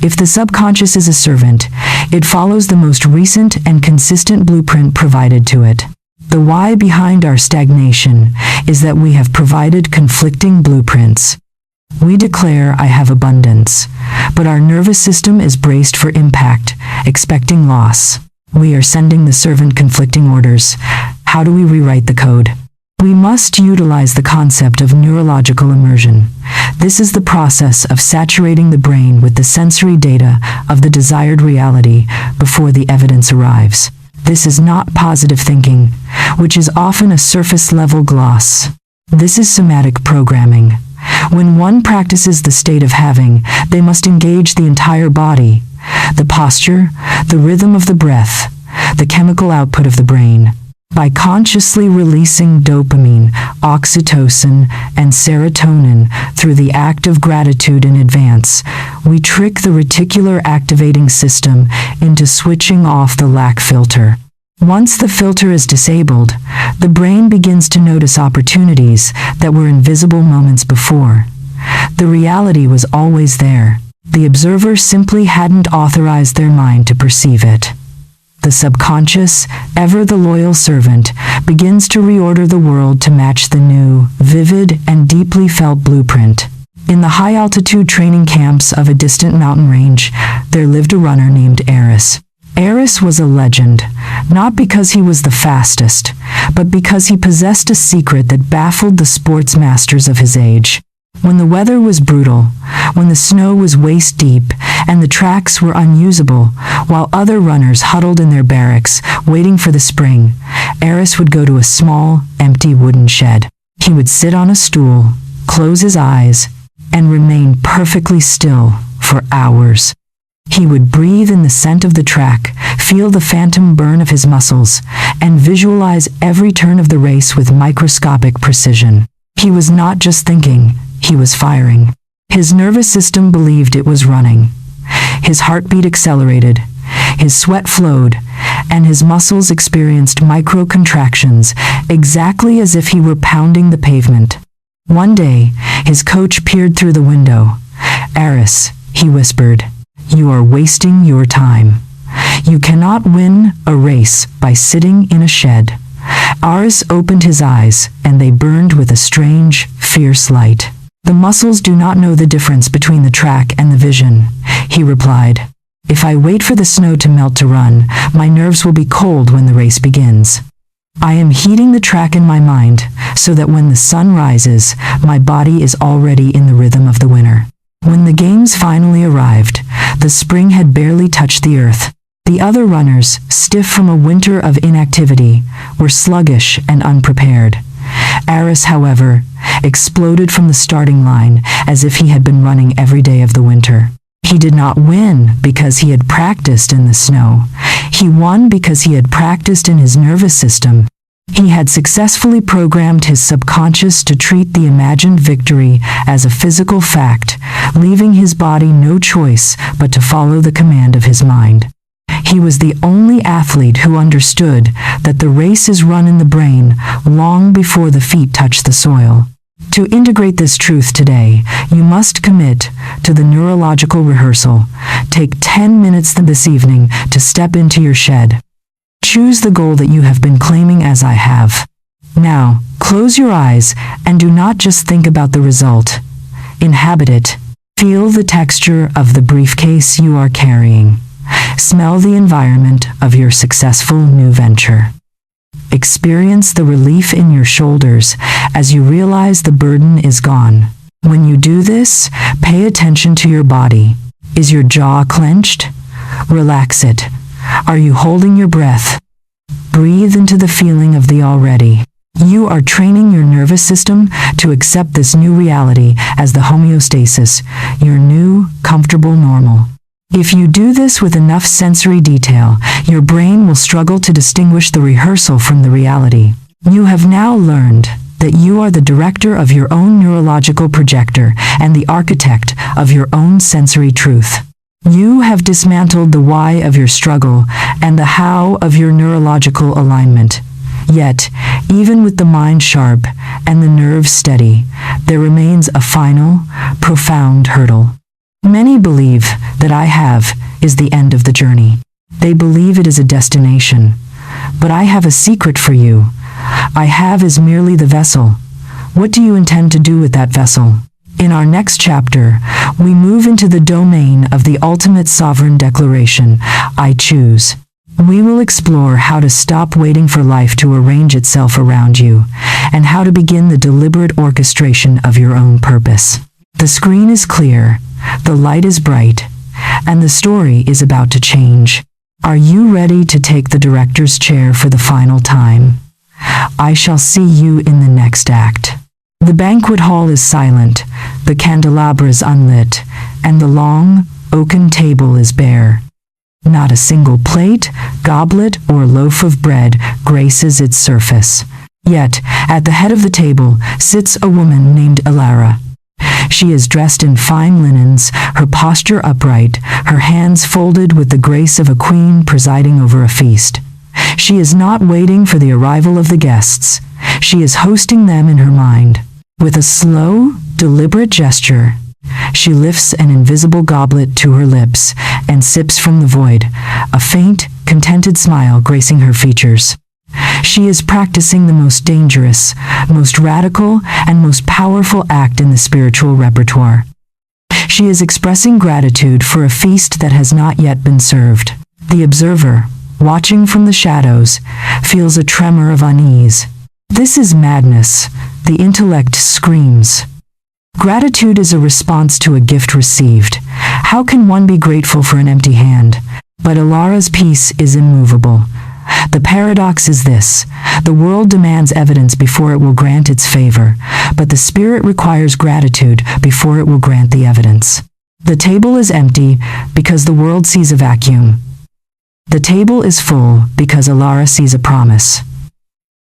If the subconscious is a servant, it follows the most recent and consistent blueprint provided to it. The why behind our stagnation is that we have provided conflicting blueprints. We declare I have abundance, but our nervous system is braced for impact, expecting loss. We are sending the servant conflicting orders. How do we rewrite the code? We must utilize the concept of neurological immersion. This is the process of saturating the brain with the sensory data of the desired reality before the evidence arrives. This is not positive thinking, which is often a surface-level gloss. This is somatic programming. When one practices the state of having, they must engage the entire body, the posture, the rhythm of the breath, the chemical output of the brain. By consciously releasing dopamine, oxytocin, and serotonin through the act of gratitude in advance, we trick the reticular activating system into switching off the lack filter. Once the filter is disabled, the brain begins to notice opportunities that were invisible moments before. The reality was always there. The observer simply hadn't authorized their mind to perceive it. The subconscious, ever the loyal servant, begins to reorder the world to match the new, vivid, and deeply felt blueprint. In the high-altitude training camps of a distant mountain range, there lived a runner named Eris. Eris was a legend, not because he was the fastest, but because he possessed a secret that baffled the sports masters of his age. When the weather was brutal, when the snow was waist-deep, and the tracks were unusable, while other runners huddled in their barracks, waiting for the spring, Eris would go to a small, empty wooden shed. He would sit on a stool, close his eyes, and remain perfectly still for hours. He would breathe in the scent of the track, feel the phantom burn of his muscles, and visualize every turn of the race with microscopic precision. He was not just thinking, he was firing. His nervous system believed it was running. His heartbeat accelerated, his sweat flowed, and his muscles experienced micro-contractions, exactly as if he were pounding the pavement. One day, his coach peered through the window. "Eris," he whispered, "you are wasting your time. You cannot win a race by sitting in a shed." Eris opened his eyes, and they burned with a strange, fierce light. "The muscles do not know the difference between the track and the vision," he replied. "If I wait for the snow to melt to run, my nerves will be cold when the race begins. I am heating the track in my mind, so that when the sun rises, my body is already in the rhythm of the winter." When the games finally arrived, the spring had barely touched the earth. The other runners, stiff from a winter of inactivity, were sluggish and unprepared. Eris, however, exploded from the starting line as if he had been running every day of the winter. He did not win because he had practiced in the snow. He won because he had practiced in his nervous system. He had successfully programmed his subconscious to treat the imagined victory as a physical fact, leaving his body no choice but to follow the command of his mind. He was the only athlete who understood that the race is run in the brain long before the feet touch the soil. To integrate this truth today, you must commit to the neurological rehearsal. Take 10 minutes this evening to step into your shed. Choose the goal that you have been claiming as I have. Now, close your eyes and do not just think about the result. Inhabit it. Feel the texture of the briefcase you are carrying. Smell the environment of your successful new venture. Experience the relief in your shoulders as you realize the burden is gone. When you do this, pay attention to your body. Is your jaw clenched? Relax it. Are you holding your breath? Breathe into the feeling of the already. You are training your nervous system to accept this new reality as the homeostasis, your new, comfortable normal. If you do this with enough sensory detail, your brain will struggle to distinguish the rehearsal from the reality. You have now learned that you are the director of your own neurological projector and the architect of your own sensory truth. You have dismantled the why of your struggle and the how of your neurological alignment. Yet, even with the mind sharp and the nerves steady, there remains a final, profound hurdle. Many believe that I have is the end of the journey. They believe it is a destination. But I have a secret for you. I have is merely the vessel. What do you intend to do with that vessel? In our next chapter, we move into the domain of the ultimate sovereign declaration, I choose. We will explore how to stop waiting for life to arrange itself around you, and how to begin the deliberate orchestration of your own purpose. The screen is clear, the light is bright, and the story is about to change. Are you ready to take the director's chair for the final time? I shall see you in the next act. The banquet hall is silent, the candelabras unlit, and the long, oaken table is bare. Not a single plate, goblet, or loaf of bread graces its surface. Yet, at the head of the table sits a woman named Elara. She is dressed in fine linens, her posture upright, her hands folded with the grace of a queen presiding over a feast. She is not waiting for the arrival of the guests. She is hosting them in her mind. With a slow, deliberate gesture, she lifts an invisible goblet to her lips and sips from the void, a faint, contented smile gracing her features. She is practicing the most dangerous, most radical, and most powerful act in the spiritual repertoire. She is expressing gratitude for a feast that has not yet been served. The observer, watching from the shadows, feels a tremor of unease. This is madness. The intellect screams. Gratitude is a response to a gift received. How can one be grateful for an empty hand? But Alara's peace is immovable. The paradox is this: the world demands evidence before it will grant its favor, but the spirit requires gratitude before it will grant the evidence. The table is empty because the world sees a vacuum. The table is full because Alara sees a promise.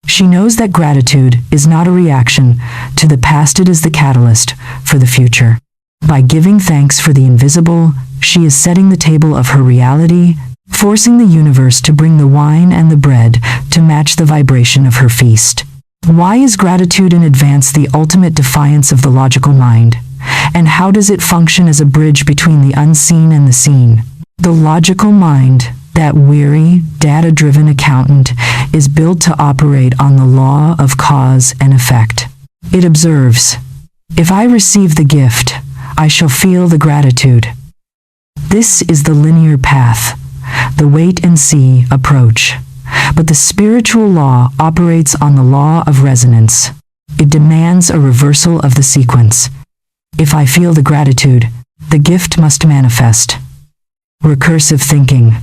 She knows that gratitude is not a reaction to the past, it is the catalyst for the future. By giving thanks for the invisible, she is setting the table of her reality, forcing the universe to bring the wine and the bread to match the vibration of her feast. Why is gratitude in advance the ultimate defiance of the logical mind? And how does it function as a bridge between the unseen and the seen? The logical mind, that weary, data-driven accountant, is built to operate on the law of cause and effect. It observes, if I receive the gift, I shall feel the gratitude. This is the linear path, the wait-and-see approach. But the spiritual law operates on the law of resonance. It demands a reversal of the sequence. If I feel the gratitude, the gift must manifest. Recursive thinking.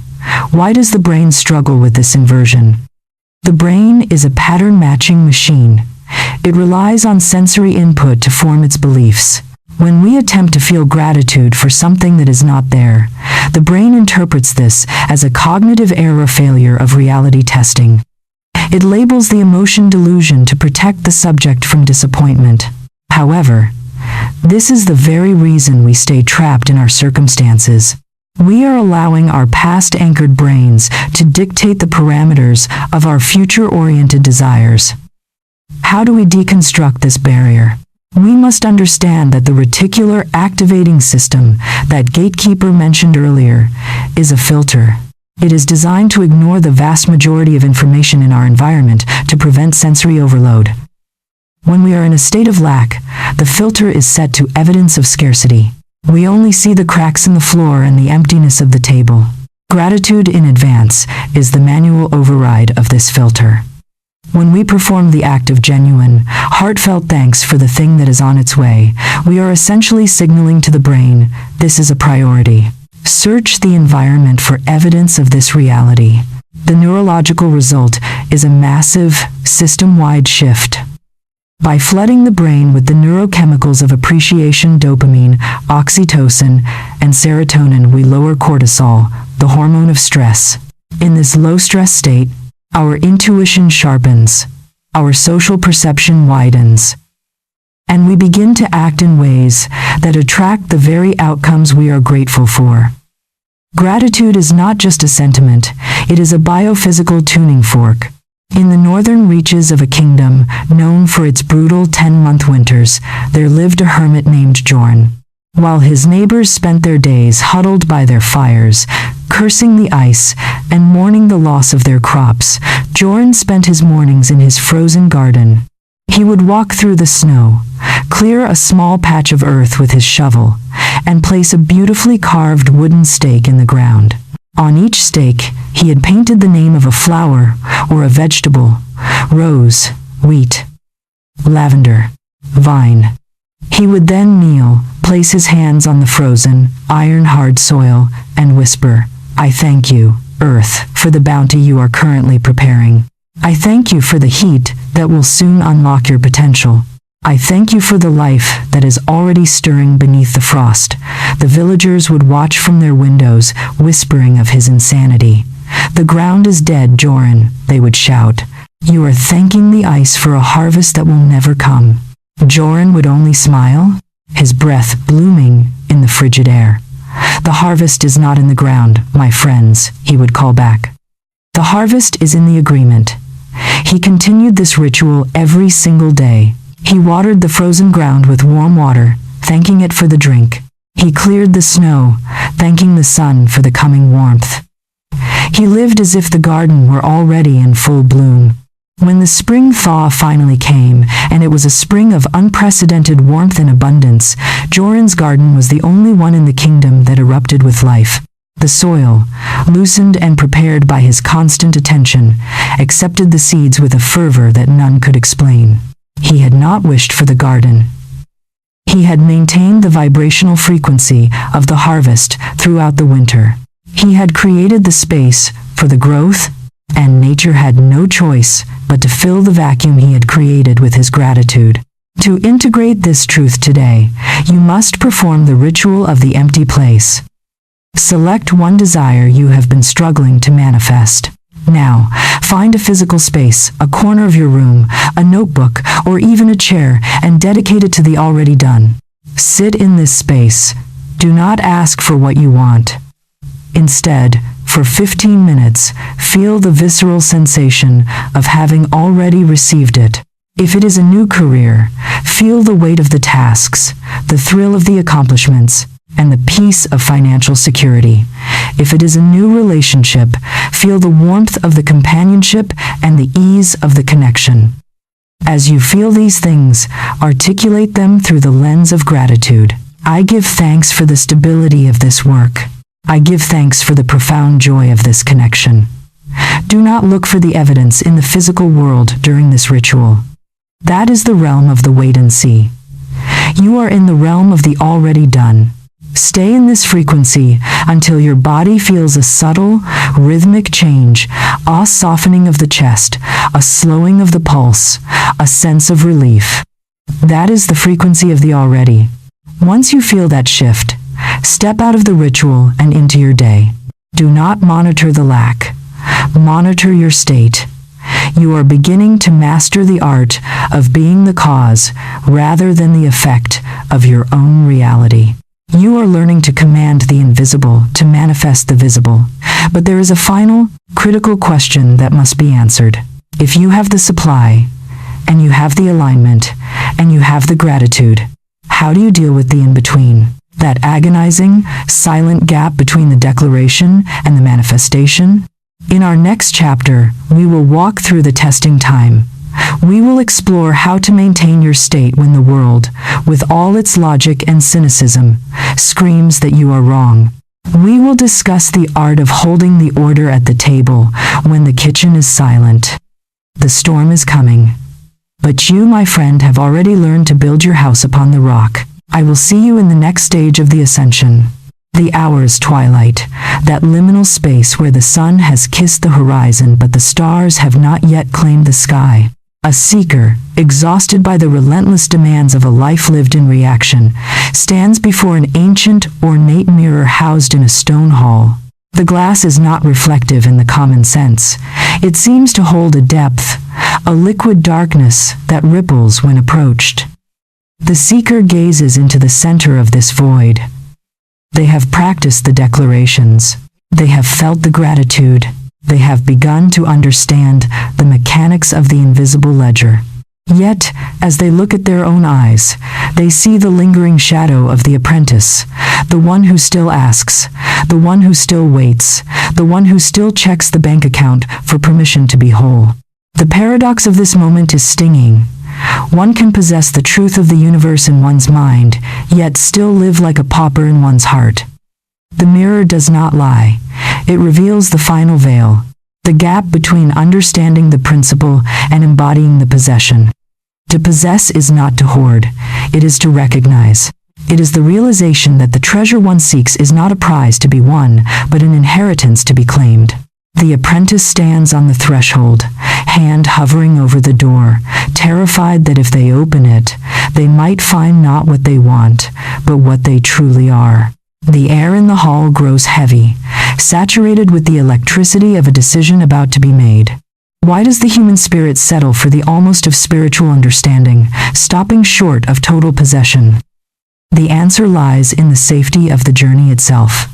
Why does the brain struggle with this inversion? The brain is a pattern-matching machine. It relies on sensory input to form its beliefs. When we attempt to feel gratitude for something that is not there, the brain interprets this as a cognitive error failure of reality testing. It labels the emotion delusion to protect the subject from disappointment. However, this is the very reason we stay trapped in our circumstances. We are allowing our past-anchored brains to dictate the parameters of our future-oriented desires. How do we deconstruct this barrier? We must understand that the reticular activating system that gatekeeper mentioned earlier is a filter. It is designed to ignore the vast majority of information in our environment to prevent sensory overload. When we are in a state of lack, the filter is set to evidence of scarcity. We only see the cracks in the floor and the emptiness of the table. Gratitude in advance is the manual override of this filter. When we perform the act of genuine, heartfelt thanks for the thing that is on its way, we are essentially signaling to the brain, this is a priority. Search the environment for evidence of this reality. The neurological result is a massive, system-wide shift. By flooding the brain with the neurochemicals of appreciation, dopamine, oxytocin, and serotonin, we lower cortisol, the hormone of stress. In this low-stress state, our intuition sharpens, our social perception widens, and we begin to act in ways that attract the very outcomes we are grateful for. Gratitude is not just a sentiment, it is a biophysical tuning fork. In the northern reaches of a kingdom known for its brutal 10-month winters, there lived a hermit named Jorn. While his neighbors spent their days huddled by their fires, cursing the ice and mourning the loss of their crops, Jorn spent his mornings in his frozen garden. He would walk through the snow, clear a small patch of earth with his shovel, and place a beautifully carved wooden stake in the ground. On each stake, he had painted the name of a flower or a vegetable: rose, wheat, lavender, vine. He would then kneel, place his hands on the frozen, iron-hard soil, and whisper, I thank you, Earth, for the bounty you are currently preparing. I thank you for the heat that will soon unlock your potential. I thank you for the life that is already stirring beneath the frost. The villagers would watch from their windows, whispering of his insanity. The ground is dead, Joran, they would shout. You are thanking the ice for a harvest that will never come. Joran would only smile, his breath blooming in the frigid air. The harvest is not in the ground, my friends, he would call back. The harvest is in the agreement. He continued this ritual every single day. He watered the frozen ground with warm water, thanking it for the drink. He cleared the snow, thanking the sun for the coming warmth. He lived as if the garden were already in full bloom. When the spring thaw finally came, and it was a spring of unprecedented warmth and abundance, Joran's garden was the only one in the kingdom that erupted with life. The soil, loosened and prepared by his constant attention, accepted the seeds with a fervor that none could explain. He had not wished for the garden. He had maintained the vibrational frequency of the harvest throughout the winter. He had created the space for the growth, and nature had no choice but to fill the vacuum he had created with his gratitude. To integrate this truth today, you must perform the ritual of the empty place. Select one desire you have been struggling to manifest. Now, find a physical space, a corner of your room, a notebook, or even a chair, and dedicate it to the already done. Sit in this space. Do not ask for what you want. Instead, for 15 minutes, feel the visceral sensation of having already received it. If it is a new career, feel the weight of the tasks, the thrill of the accomplishments, and the peace of financial security. If it is a new relationship, feel the warmth of the companionship and the ease of the connection. As you feel these things, articulate them through the lens of gratitude. I give thanks for the stability of this work. I give thanks for the profound joy of this connection. Do not look for the evidence in the physical world during this ritual. That is the realm of the wait and see. You are in the realm of the already done. Stay in this frequency until your body feels a subtle, rhythmic change, a softening of the chest, a slowing of the pulse, a sense of relief. That is the frequency of the already. Once you feel that shift, step out of the ritual and into your day. Do not monitor the lack. Monitor your state. You are beginning to master the art of being the cause rather than the effect of your own reality. You are learning to command the invisible to manifest the visible. But there is a final, critical question that must be answered. If you have the supply, and you have the alignment, and you have the gratitude, how do you deal with the in-between? That agonizing, silent gap between the declaration and the manifestation? In our next chapter, we will walk through the testing time. We will explore how to maintain your state when the world, with all its logic and cynicism, screams that you are wrong. We will discuss the art of holding the order at the table when the kitchen is silent. The storm is coming. But you, my friend, have already learned to build your house upon the rock. I will see you in the next stage of the ascension. The hour's twilight, that liminal space where the sun has kissed the horizon but the stars have not yet claimed the sky. A seeker, exhausted by the relentless demands of a life lived in reaction, stands before an ancient, ornate mirror housed in a stone hall. The glass is not reflective in the common sense. It seems to hold a depth, a liquid darkness that ripples when approached. The seeker gazes into the center of this void. They have practiced the declarations. They have felt the gratitude. They have begun to understand the mechanics of the invisible ledger. Yet, as they look at their own eyes, they see the lingering shadow of the apprentice, the one who still asks, the one who still waits, the one who still checks the bank account for permission to be whole. The paradox of this moment is stinging. One can possess the truth of the universe in one's mind, yet still live like a pauper in one's heart. The mirror does not lie. It reveals the final veil, the gap between understanding the principle and embodying the possession. To possess is not to hoard. It is to recognize. It is the realization that the treasure one seeks is not a prize to be won, but an inheritance to be claimed. The apprentice stands on the threshold, hand hovering over the door, terrified that if they open it, they might find not what they want, but what they truly are. The air in the hall grows heavy, saturated with the electricity of a decision about to be made. Why does the human spirit settle for the almost of spiritual understanding, stopping short of total possession? The answer lies in the safety of the journey itself.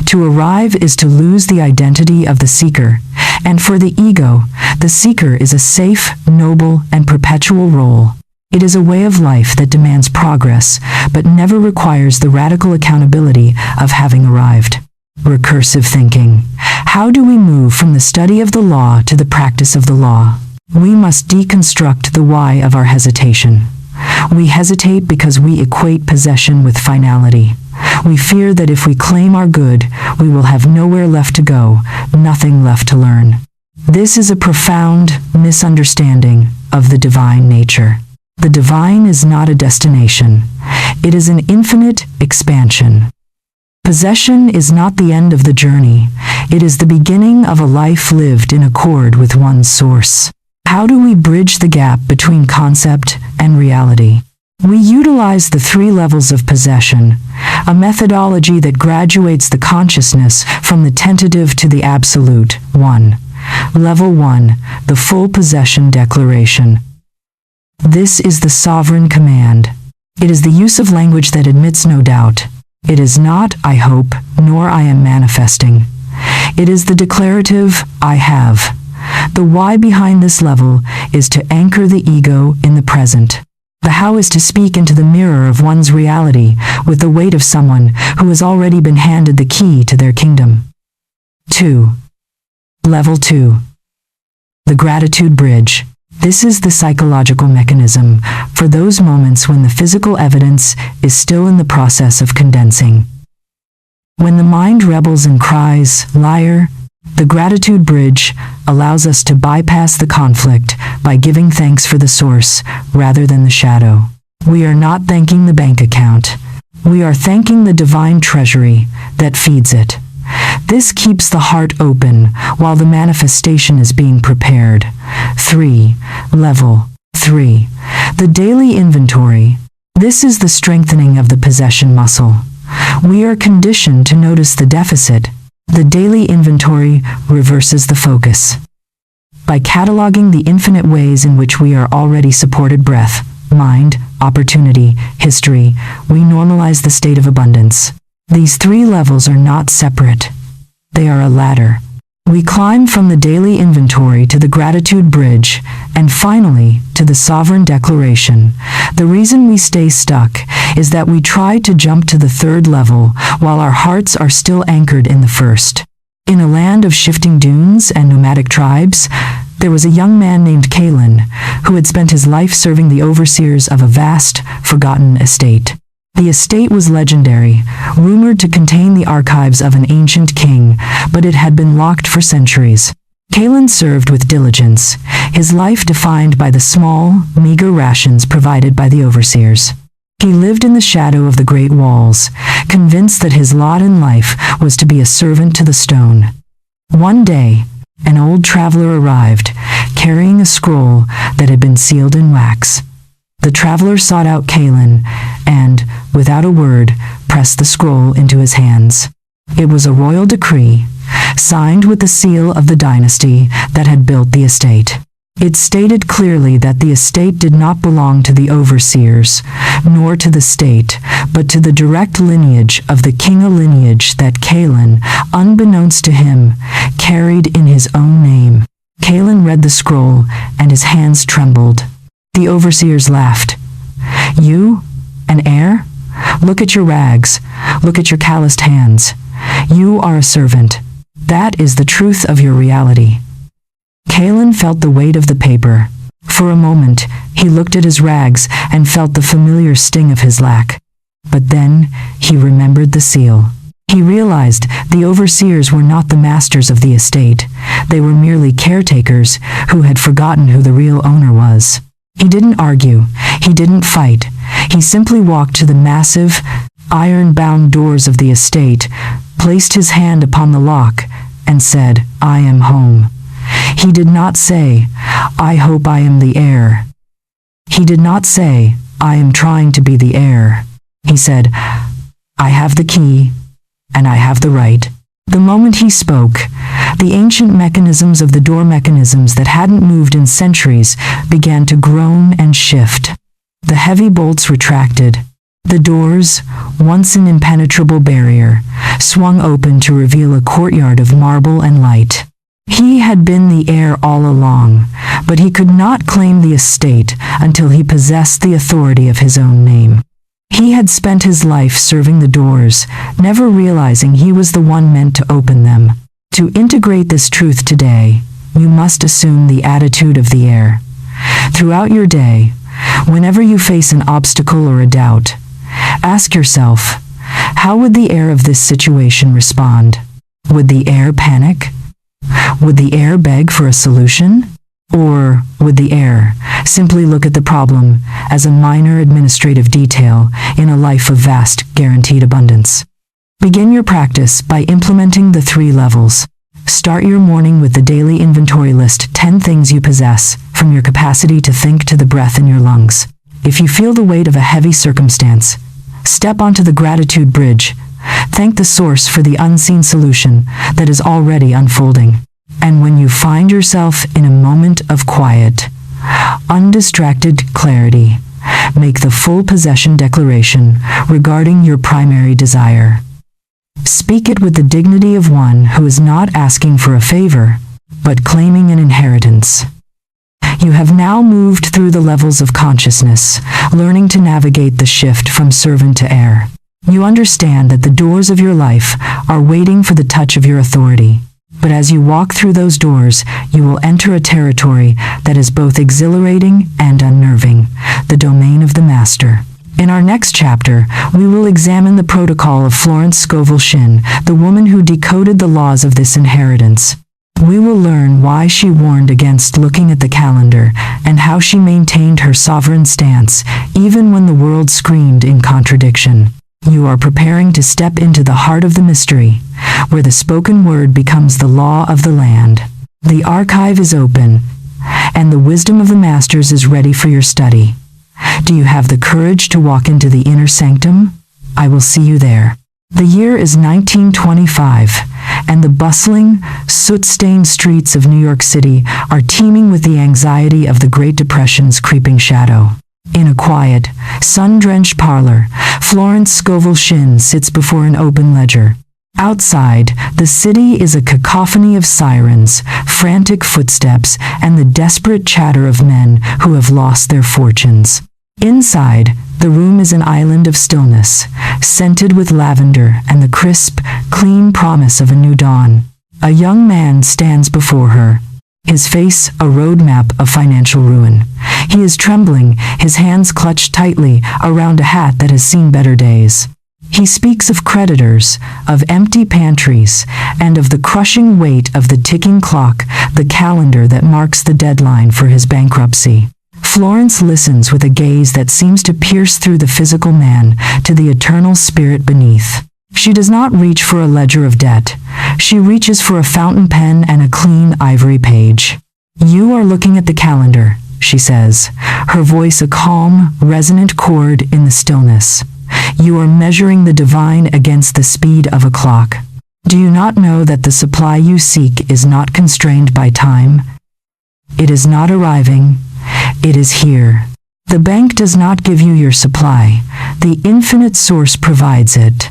To arrive is to lose the identity of the seeker, and for the ego, the seeker is a safe, noble, and perpetual role. It is a way of life that demands progress, but never requires the radical accountability of having arrived. Recursive thinking. How do we move from the study of the law to the practice of the law? We must deconstruct the why of our hesitation. We hesitate because we equate possession with finality. We fear that if we claim our good, we will have nowhere left to go, nothing left to learn. This is a profound misunderstanding of the divine nature. The divine is not a destination. It is an infinite expansion. Possession is not the end of the journey. It is the beginning of a life lived in accord with one's source. How do we bridge the gap between concept and reality? We utilize the 3 levels of possession, a methodology that graduates the consciousness from the tentative to the absolute. 1. Level 1, the full possession declaration. This is the sovereign command. It is the use of language that admits no doubt. It is not, I hope, nor I am manifesting. It is the declarative, I have. The why behind this level is to anchor the ego in the present. The how is to speak into the mirror of one's reality with the weight of someone who has already been handed the key to their kingdom. 2. Level 2. The gratitude bridge. This is the psychological mechanism for those moments when the physical evidence is still in the process of condensing. When the mind rebels and cries, liar, the gratitude bridge allows us to bypass the conflict by giving thanks for the source rather than the shadow. We are not thanking the bank account. We are thanking the divine treasury that feeds it. This keeps the heart open while the manifestation is being prepared. 3. Level 3. The daily inventory. This is the strengthening of the possession muscle. We are conditioned to notice the deficit. The daily inventory reverses the focus. By cataloging the infinite ways in which we are already supported breath, mind, opportunity, history, we normalize the state of abundance. These 3 levels are not separate. They are a ladder. We climb from the daily inventory to the gratitude bridge, and finally, to the sovereign declaration. The reason we stay stuck is that we try to jump to the 3rd level while our hearts are still anchored in the 1st. In a land of shifting dunes and nomadic tribes, there was a young man named Calin who had spent his life serving the overseers of a vast, forgotten estate. The estate was legendary, rumored to contain the archives of an ancient king, but it had been locked for centuries. Calin served with diligence, his life defined by the small, meager rations provided by the overseers. He lived in the shadow of the great walls, convinced that his lot in life was to be a servant to the stone. One day, an old traveler arrived, carrying a scroll that had been sealed in wax. The traveler sought out Calin and, without a word, pressed the scroll into his hands. It was a royal decree, signed with the seal of the dynasty that had built the estate. It stated clearly that the estate did not belong to the overseers, nor to the state, but to the direct lineage of the king, a lineage that Calin, unbeknownst to him, carried in his own name. Calin read the scroll, and his hands trembled. The overseers laughed. You? An heir? Look at your rags. Look at your calloused hands. You are a servant. That is the truth of your reality. Calin felt the weight of the paper. For a moment, he looked at his rags and felt the familiar sting of his lack. But then, he remembered the seal. He realized the overseers were not the masters of the estate. They were merely caretakers who had forgotten who the real owner was. He didn't argue. He didn't fight. He simply walked to the massive, iron-bound doors of the estate, placed his hand upon the lock, and said, "I am home." He did not say, "I hope I am the heir." He did not say, "I am trying to be the heir." He said, "I have the key, and I have the right." The moment he spoke, the ancient mechanisms of the door mechanisms that hadn't moved in centuries began to groan and shift. The heavy bolts retracted. The doors, once an impenetrable barrier, swung open to reveal a courtyard of marble and light. He had been the heir all along, but he could not claim the estate until he possessed the authority of his own name. He had spent his life serving the doors, never realizing he was the one meant to open them. To integrate this truth today, you must assume the attitude of the air. Throughout your day, whenever you face an obstacle or a doubt, ask yourself, how would the air of this situation respond? Would the air panic? Would the air beg for a solution? Or would the air simply look at the problem as a minor administrative detail in a life of vast, guaranteed abundance? Begin your practice by implementing the 3 levels. Start your morning with the daily inventory list, 10 things you possess, from your capacity to think to the breath in your lungs. If you feel the weight of a heavy circumstance, step onto the gratitude bridge. Thank the source for the unseen solution that is already unfolding. And when you find yourself in a moment of quiet, undistracted clarity, make the full possession declaration regarding your primary desire. Speak it with the dignity of one who is not asking for a favor, but claiming an inheritance. You have now moved through the levels of consciousness, learning to navigate the shift from servant to heir. You understand that the doors of your life are waiting for the touch of your authority. But as you walk through those doors, you will enter a territory that is both exhilarating and unnerving, the domain of the master. In our next chapter, we will examine the protocol of Florence Scovel Shinn, the woman who decoded the laws of this inheritance. We will learn why she warned against looking at the calendar and how she maintained her sovereign stance, even when the world screamed in contradiction. You are preparing to step into the heart of the mystery, where the spoken word becomes the law of the land. The archive is open, and the wisdom of the masters is ready for your study. Do you have the courage to walk into the inner sanctum? I will see you there. The year is 1925, and the bustling, soot-stained streets of New York City are teeming with the anxiety of the Great Depression's creeping shadow. In a quiet, sun-drenched parlor, Florence Scovel Shinn sits before an open ledger. Outside, the city is a cacophony of sirens, frantic footsteps, and the desperate chatter of men who have lost their fortunes. Inside, the room is an island of stillness, scented with lavender and the crisp, clean promise of a new dawn. A young man stands before her, his face a roadmap of financial ruin. He is trembling, his hands clutched tightly around a hat that has seen better days. He speaks of creditors, of empty pantries, and of the crushing weight of the ticking clock, the calendar that marks the deadline for his bankruptcy. Florence listens with a gaze that seems to pierce through the physical man to the eternal spirit beneath. She does not reach for a ledger of debt. She reaches for a fountain pen and a clean ivory page. "You are looking at the calendar," she says, her voice a calm, resonant chord in the stillness. "You are measuring the divine against the speed of a clock. Do you not know that the supply you seek is not constrained by time? It is not arriving. It is here. The bank does not give you your supply. The infinite source provides it.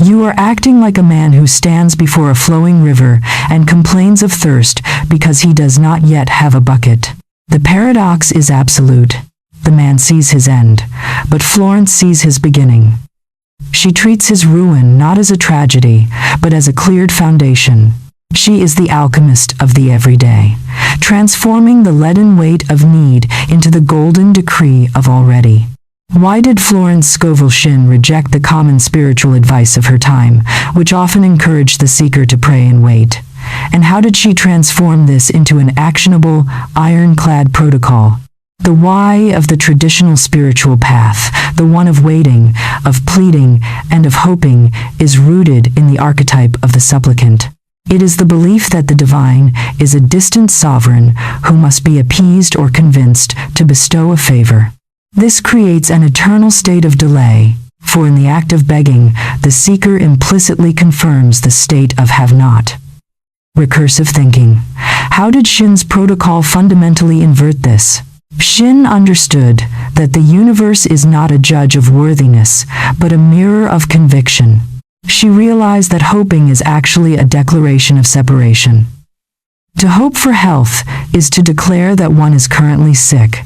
You are acting like a man who stands before a flowing river and complains of thirst because he does not yet have a bucket. The paradox is absolute. The man sees his end, but Florence sees his beginning. She treats his ruin not as a tragedy, but as a cleared foundation. She is the alchemist of the everyday, transforming the leaden weight of need into the golden decree of already. Why did Florence Scovel Shinn reject the common spiritual advice of her time, which often encouraged the seeker to pray and wait? And how did she transform this into an actionable, ironclad protocol? The why of the traditional spiritual path, the one of waiting, of pleading, and of hoping, is rooted in the archetype of the supplicant. It is the belief that the divine is a distant sovereign who must be appeased or convinced to bestow a favor. This creates an eternal state of delay, for in the act of begging, the seeker implicitly confirms the state of have-not. Recursive thinking. How did Shinn's protocol fundamentally invert this? Shinn understood that the universe is not a judge of worthiness, but a mirror of conviction. She realized that hoping is actually a declaration of separation. To hope for health is to declare that one is currently sick,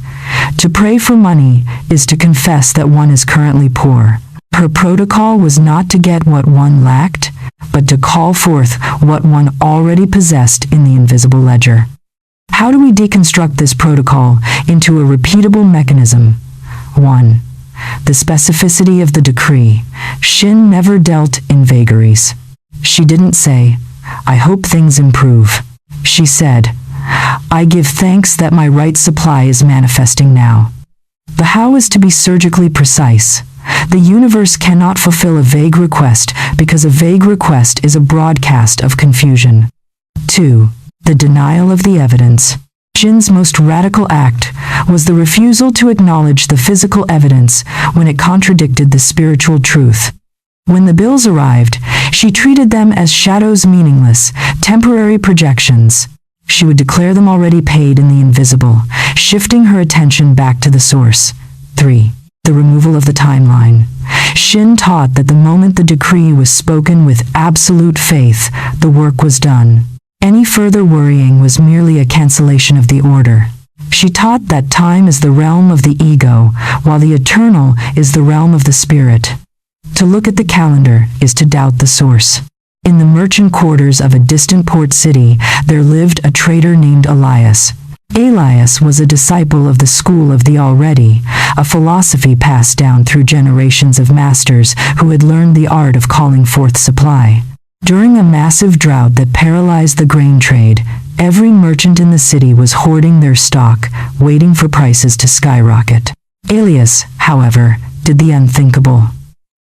To pray for money is to confess that one is currently poor. Her protocol was not to get what one lacked, but to call forth what one already possessed in the invisible ledger. How do we deconstruct this protocol into a repeatable mechanism? 1. The specificity of the decree. Shinn never dealt in vagaries. She didn't say, "I hope things improve." She said, "I give thanks that my right supply is manifesting now." The how is to be surgically precise. The universe cannot fulfill a vague request because a vague request is a broadcast of confusion. 2. The denial of the evidence. Shinn's most radical act was the refusal to acknowledge the physical evidence when it contradicted the spiritual truth. When the bills arrived, she treated them as shadows, meaningless, temporary projections. She would declare them already paid in the invisible, shifting her attention back to the source. 3. The removal of the timeline. Shinn taught that the moment the decree was spoken with absolute faith, the work was done. Any further worrying was merely a cancellation of the order. She taught that time is the realm of the ego, while the eternal is the realm of the spirit. To look at the calendar is to doubt the source. In the merchant quarters of a distant port city, there lived a trader named Elias. Elias was a disciple of the school of the already, a philosophy passed down through generations of masters who had learned the art of calling forth supply. During a massive drought that paralyzed the grain trade, every merchant in the city was hoarding their stock, waiting for prices to skyrocket. Elias, however, did the unthinkable.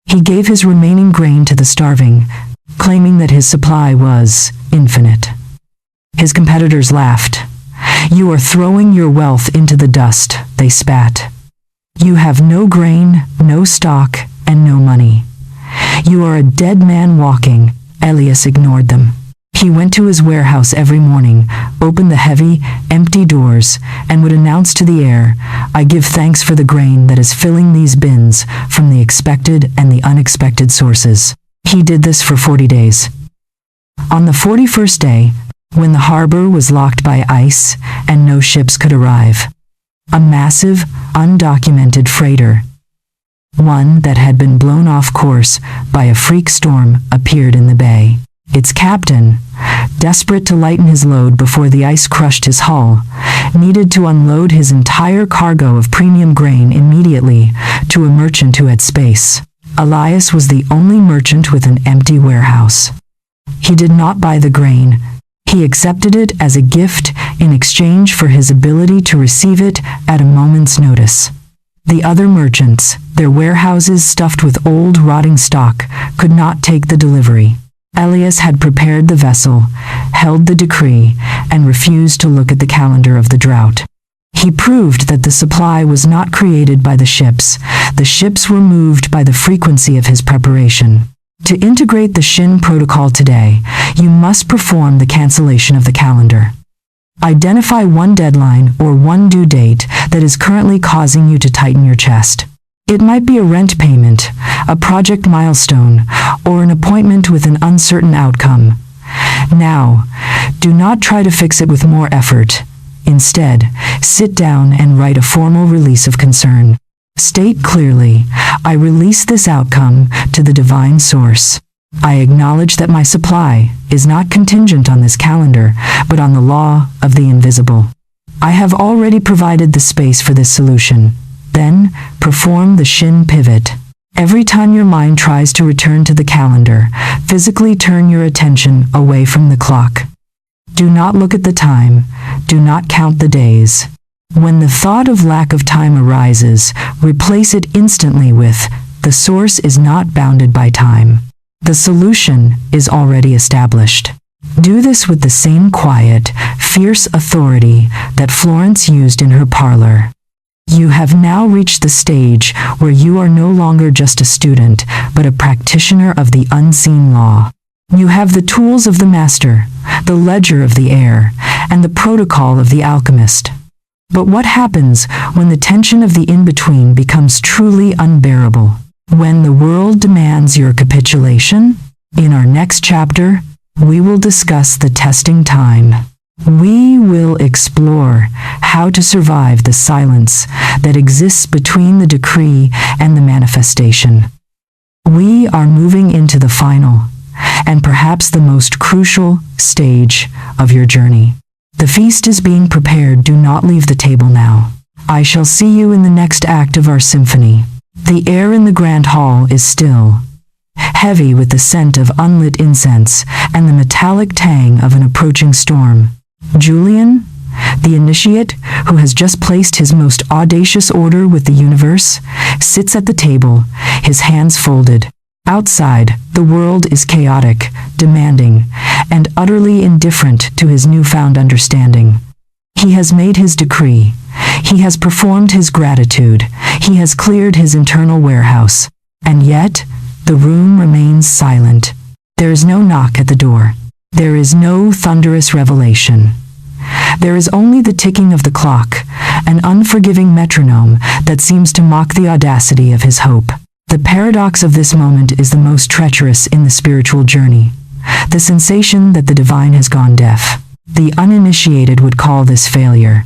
He gave his remaining grain to the starving, claiming that his supply was infinite. His competitors laughed. "You are throwing your wealth into the dust," they spat. "You have no grain, no stock, and no money. You are a dead man walking." Elias ignored them. He went to his warehouse every morning, opened the heavy, empty doors, and would announce to the air, "I give thanks for the grain that is filling these bins from the expected and the unexpected sources." He did this for 40 days. On the 41st day, when the harbor was locked by ice and no ships could arrive, a massive, undocumented freighter, one that had been blown off course by a freak storm, appeared in the bay. Its captain, desperate to lighten his load before the ice crushed his hull, needed to unload his entire cargo of premium grain immediately to a merchant who had space. Elias was the only merchant with an empty warehouse. He did not buy the grain. He accepted it as a gift in exchange for his ability to receive it at a moment's notice. The other merchants, their warehouses stuffed with old, rotting stock, could not take the delivery. Elias had prepared the vessel, held the decree, and refused to look at the calendar of the drought. He proved that the supply was not created by the ships were moved by the frequency of his preparation. To integrate the Shinn protocol today, you must perform the cancellation of the calendar. Identify one deadline or one due date that is currently causing you to tighten your chest. It might be a rent payment, a project milestone, or an appointment with an uncertain outcome. Now, do not try to fix it with more effort. Instead, sit down and write a formal release of concern. State clearly, "I release this outcome to the divine source. I acknowledge that my supply is not contingent on this calendar, but on the law of the invisible. I have already provided the space for this solution." Then, perform the Shinn pivot. Every time your mind tries to return to the calendar, physically turn your attention away from the clock. Do not look at the time. Do not count the days. When the thought of lack of time arises, replace it instantly with, "The source is not bounded by time. The solution is already established." Do this with the same quiet, fierce authority that Florence used in her parlor. You have now reached the stage where you are no longer just a student, but a practitioner of the unseen law. You have the tools of the master, the ledger of the air, and the protocol of the alchemist. But what happens when the tension of the in-between becomes truly unbearable? When the world demands your capitulation? In our next chapter, we will discuss the testing time. We will explore how to survive the silence that exists between the decree and the manifestation. We are moving into the final, and perhaps the most crucial, stage of your journey. The feast is being prepared. Do not leave the table now. I shall see you in the next act of our symphony. The air in the grand hall is still, heavy with the scent of unlit incense and the metallic tang of an approaching storm. Julian, the initiate, who has just placed his most audacious order with the universe, sits at the table, his hands folded. Outside, the world is chaotic, demanding, and utterly indifferent to his newfound understanding. He has made his decree. He has performed his gratitude. He has cleared his internal warehouse. And yet, the room remains silent. There is no knock at the door. There is no thunderous revelation. There is only the ticking of the clock, an unforgiving metronome that seems to mock the audacity of his hope. The paradox of this moment is the most treacherous in the spiritual journey. The sensation that the divine has gone deaf. The uninitiated would call this failure.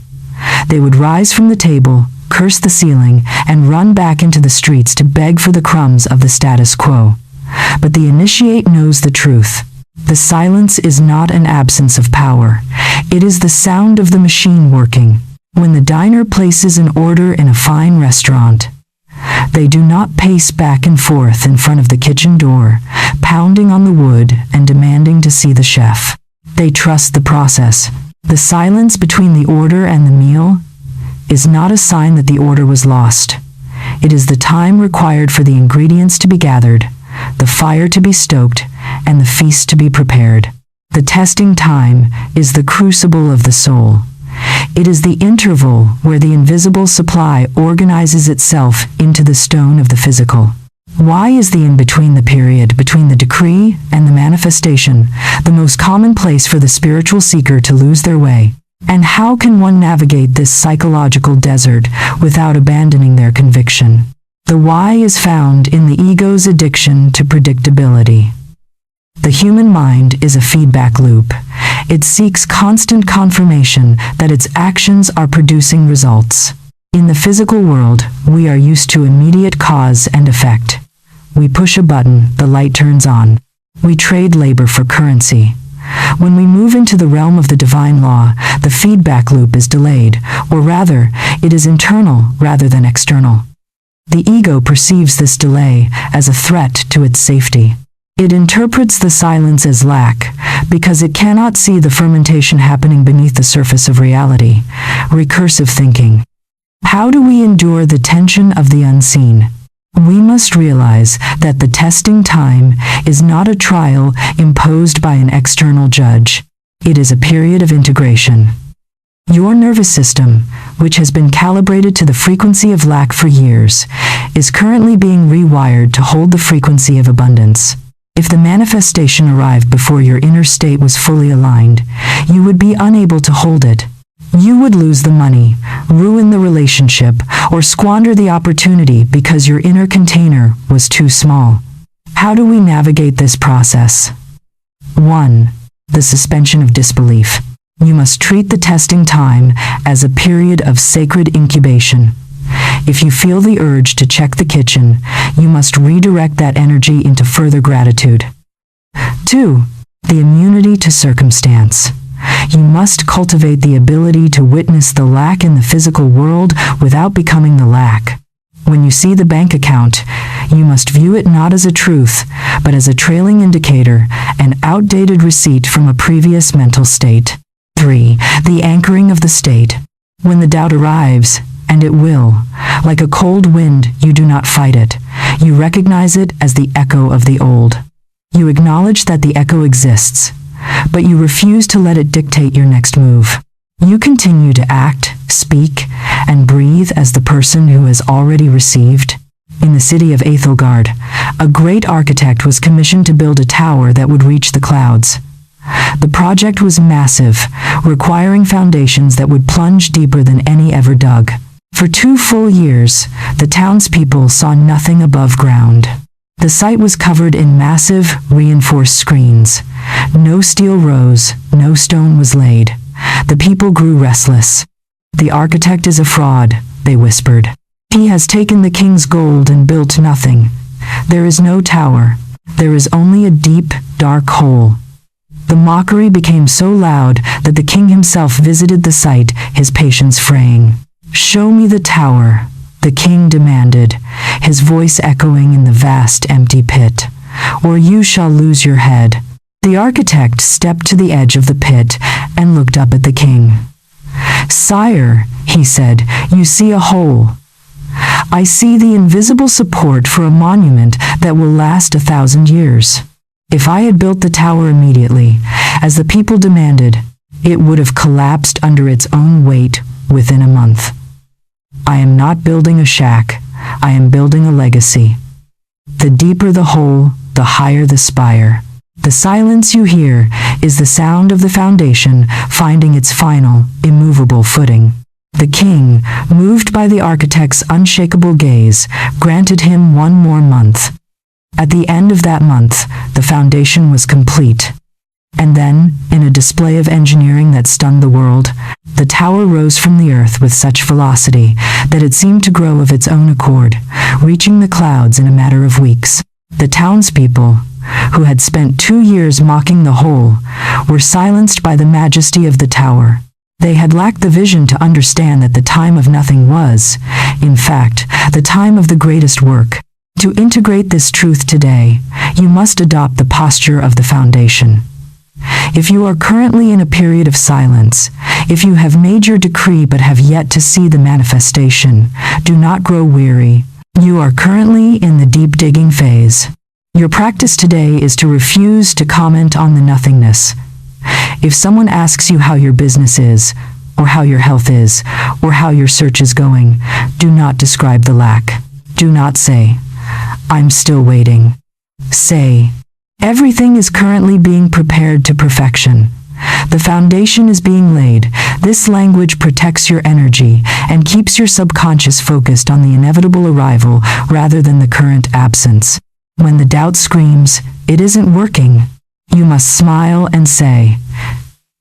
They would rise from the table, curse the ceiling, and run back into the streets to beg for the crumbs of the status quo. But the initiate knows the truth. The silence is not an absence of power. It is the sound of the machine working. When the diner places an order in a fine restaurant, they do not pace back and forth in front of the kitchen door, pounding on the wood and demanding to see the chef. They trust the process. The silence between the order and the meal is not a sign that the order was lost. It is the time required for the ingredients to be gathered, the fire to be stoked, and the feast to be prepared. The testing time is the crucible of the soul. It is the interval where the invisible supply organizes itself into the stone of the physical. Why is the in-between, the period between the decree and the manifestation, the most common place for the spiritual seeker to lose their way? And how can one navigate this psychological desert without abandoning their conviction? The why is found in the ego's addiction to predictability. The human mind is a feedback loop. It seeks constant confirmation that its actions are producing results. In the physical world, we are used to immediate cause and effect. We push a button, the light turns on. We trade labor for currency. When we move into the realm of the divine law, the feedback loop is delayed, or rather, it is internal rather than external. The ego perceives this delay as a threat to its safety. It interprets the silence as lack, because it cannot see the fermentation happening beneath the surface of reality. Recursive thinking. How do we endure the tension of the unseen? We must realize that the testing time is not a trial imposed by an external judge. It is a period of integration. Your nervous system, which has been calibrated to the frequency of lack for years, is currently being rewired to hold the frequency of abundance. If the manifestation arrived before your inner state was fully aligned, you would be unable to hold it. You would lose the money, ruin the relationship, or squander the opportunity because your inner container was too small. How do we navigate this process? 1. The suspension of disbelief. You must treat the testing time as a period of sacred incubation. If you feel the urge to check the kitchen, you must redirect that energy into further gratitude. 2. The immunity to circumstance. You must cultivate the ability to witness the lack in the physical world without becoming the lack. When you see the bank account, you must view it not as a truth, but as a trailing indicator, an outdated receipt from a previous mental state. 3. The anchoring of the state. When the doubt arrives, and it will, like a cold wind, you do not fight it. You recognize it as the echo of the old. You acknowledge that the echo exists, but you refuse to let it dictate your next move. You continue to act, speak, and breathe as the person who has already received. In the city of Ethelgard, a great architect was commissioned to build a tower that would reach the clouds. The project was massive, requiring foundations that would plunge deeper than any ever dug. For 2 full years, the townspeople saw nothing above ground. The site was covered in massive, reinforced screens. No steel rose, no stone was laid. The people grew restless. "The architect is a fraud," they whispered. "He has taken the king's gold and built nothing. There is no tower. There is only a deep, dark hole." The mockery became so loud that the king himself visited the site, his patience fraying. "Show me the tower," the king demanded, his voice echoing in the vast empty pit, "or you shall lose your head." The architect stepped to the edge of the pit and looked up at the king. "Sire," he said, "you see a hole. I see the invisible support for a monument that will last 1,000 years. If I had built the tower immediately, as the people demanded, it would have collapsed under its own weight within a month. I am not building a shack, I am building a legacy. The deeper the hole, the higher the spire. The silence you hear is the sound of the foundation finding its final, immovable footing." The king, moved by the architect's unshakable gaze, granted him one more month. At the end of that month, the foundation was complete. And then, in a display of engineering that stunned the world, the tower rose from the earth with such velocity that it seemed to grow of its own accord, reaching the clouds in a matter of weeks. The townspeople, who had spent 2 years mocking the whole, were silenced by the majesty of the tower. They had lacked the vision to understand that the time of nothing was, in fact, the time of the greatest work. To integrate this truth today, you must adopt the posture of the foundation. If you are currently in a period of silence, if you have made your decree but have yet to see the manifestation, do not grow weary. You are currently in the deep digging phase. Your practice today is to refuse to comment on the nothingness. If someone asks you how your business is, or how your health is, or how your search is going, do not describe the lack. Do not say, "I'm still waiting." Say, "Everything is currently being prepared to perfection. The foundation is being laid." This language protects your energy and keeps your subconscious focused on the inevitable arrival rather than the current absence. When the doubt screams, "It isn't working," you must smile and say,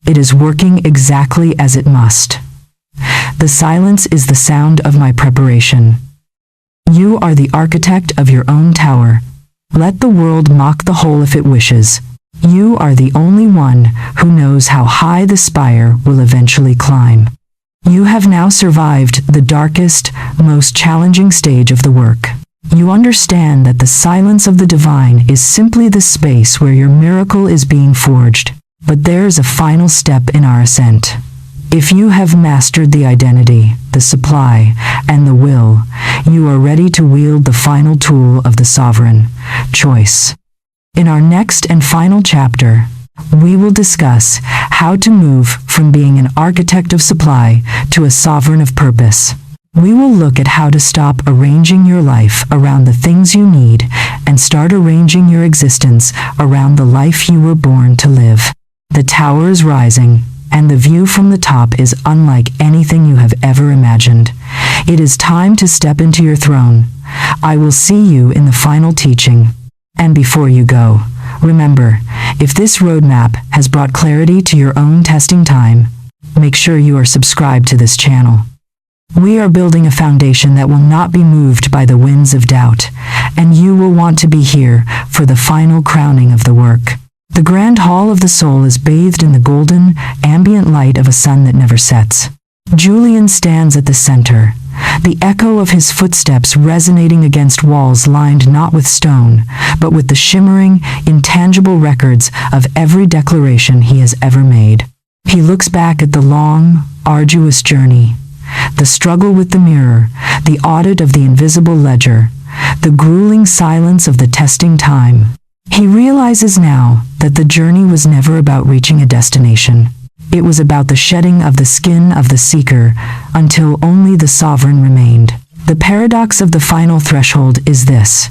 "It is working exactly as it must. The silence is the sound of my preparation." You are the architect of your own tower. Let the world mock the whole if it wishes. You are the only one who knows how high the spire will eventually climb. You have now survived the darkest, most challenging stage of the work. You understand that the silence of the divine is simply the space where your miracle is being forged. But there is a final step in our ascent. If you have mastered the identity, the supply, and the will, you are ready to wield the final tool of the sovereign, choice. In our next and final chapter, we will discuss how to move from being an architect of supply to a sovereign of purpose. We will look at how to stop arranging your life around the things you need and start arranging your existence around the life you were born to live. The tower is rising, and the view from the top is unlike anything you have ever imagined. It is time to step into your throne. I will see you in the final teaching. And before you go, remember, if this roadmap has brought clarity to your own testing time, make sure you are subscribed to this channel. We are building a foundation that will not be moved by the winds of doubt, and you will want to be here for the final crowning of the work. The grand hall of the soul is bathed in the golden, ambient light of a sun that never sets. Julian stands at the center, the echo of his footsteps resonating against walls lined not with stone, but with the shimmering, intangible records of every declaration he has ever made. He looks back at the long, arduous journey, the struggle with the mirror, the audit of the invisible ledger, the grueling silence of the testing time. He realizes now that the journey was never about reaching a destination. It was about the shedding of the skin of the seeker until only the sovereign remained. The paradox of the final threshold is this.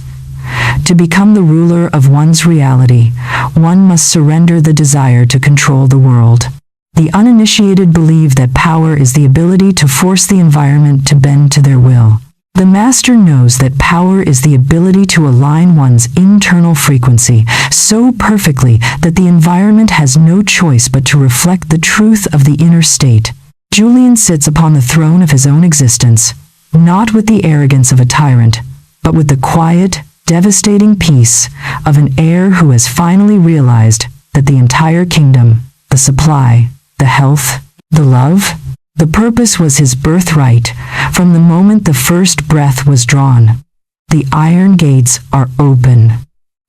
To become the ruler of one's reality, one must surrender the desire to control the world. The uninitiated believe that power is the ability to force the environment to bend to their will. The master knows that power is the ability to align one's internal frequency so perfectly that the environment has no choice but to reflect the truth of the inner state. Julian sits upon the throne of his own existence, not with the arrogance of a tyrant, but with the quiet, devastating peace of an heir who has finally realized that the entire kingdom, the supply, the health, the love, the purpose was his birthright from the moment the first breath was drawn. The iron gates are open.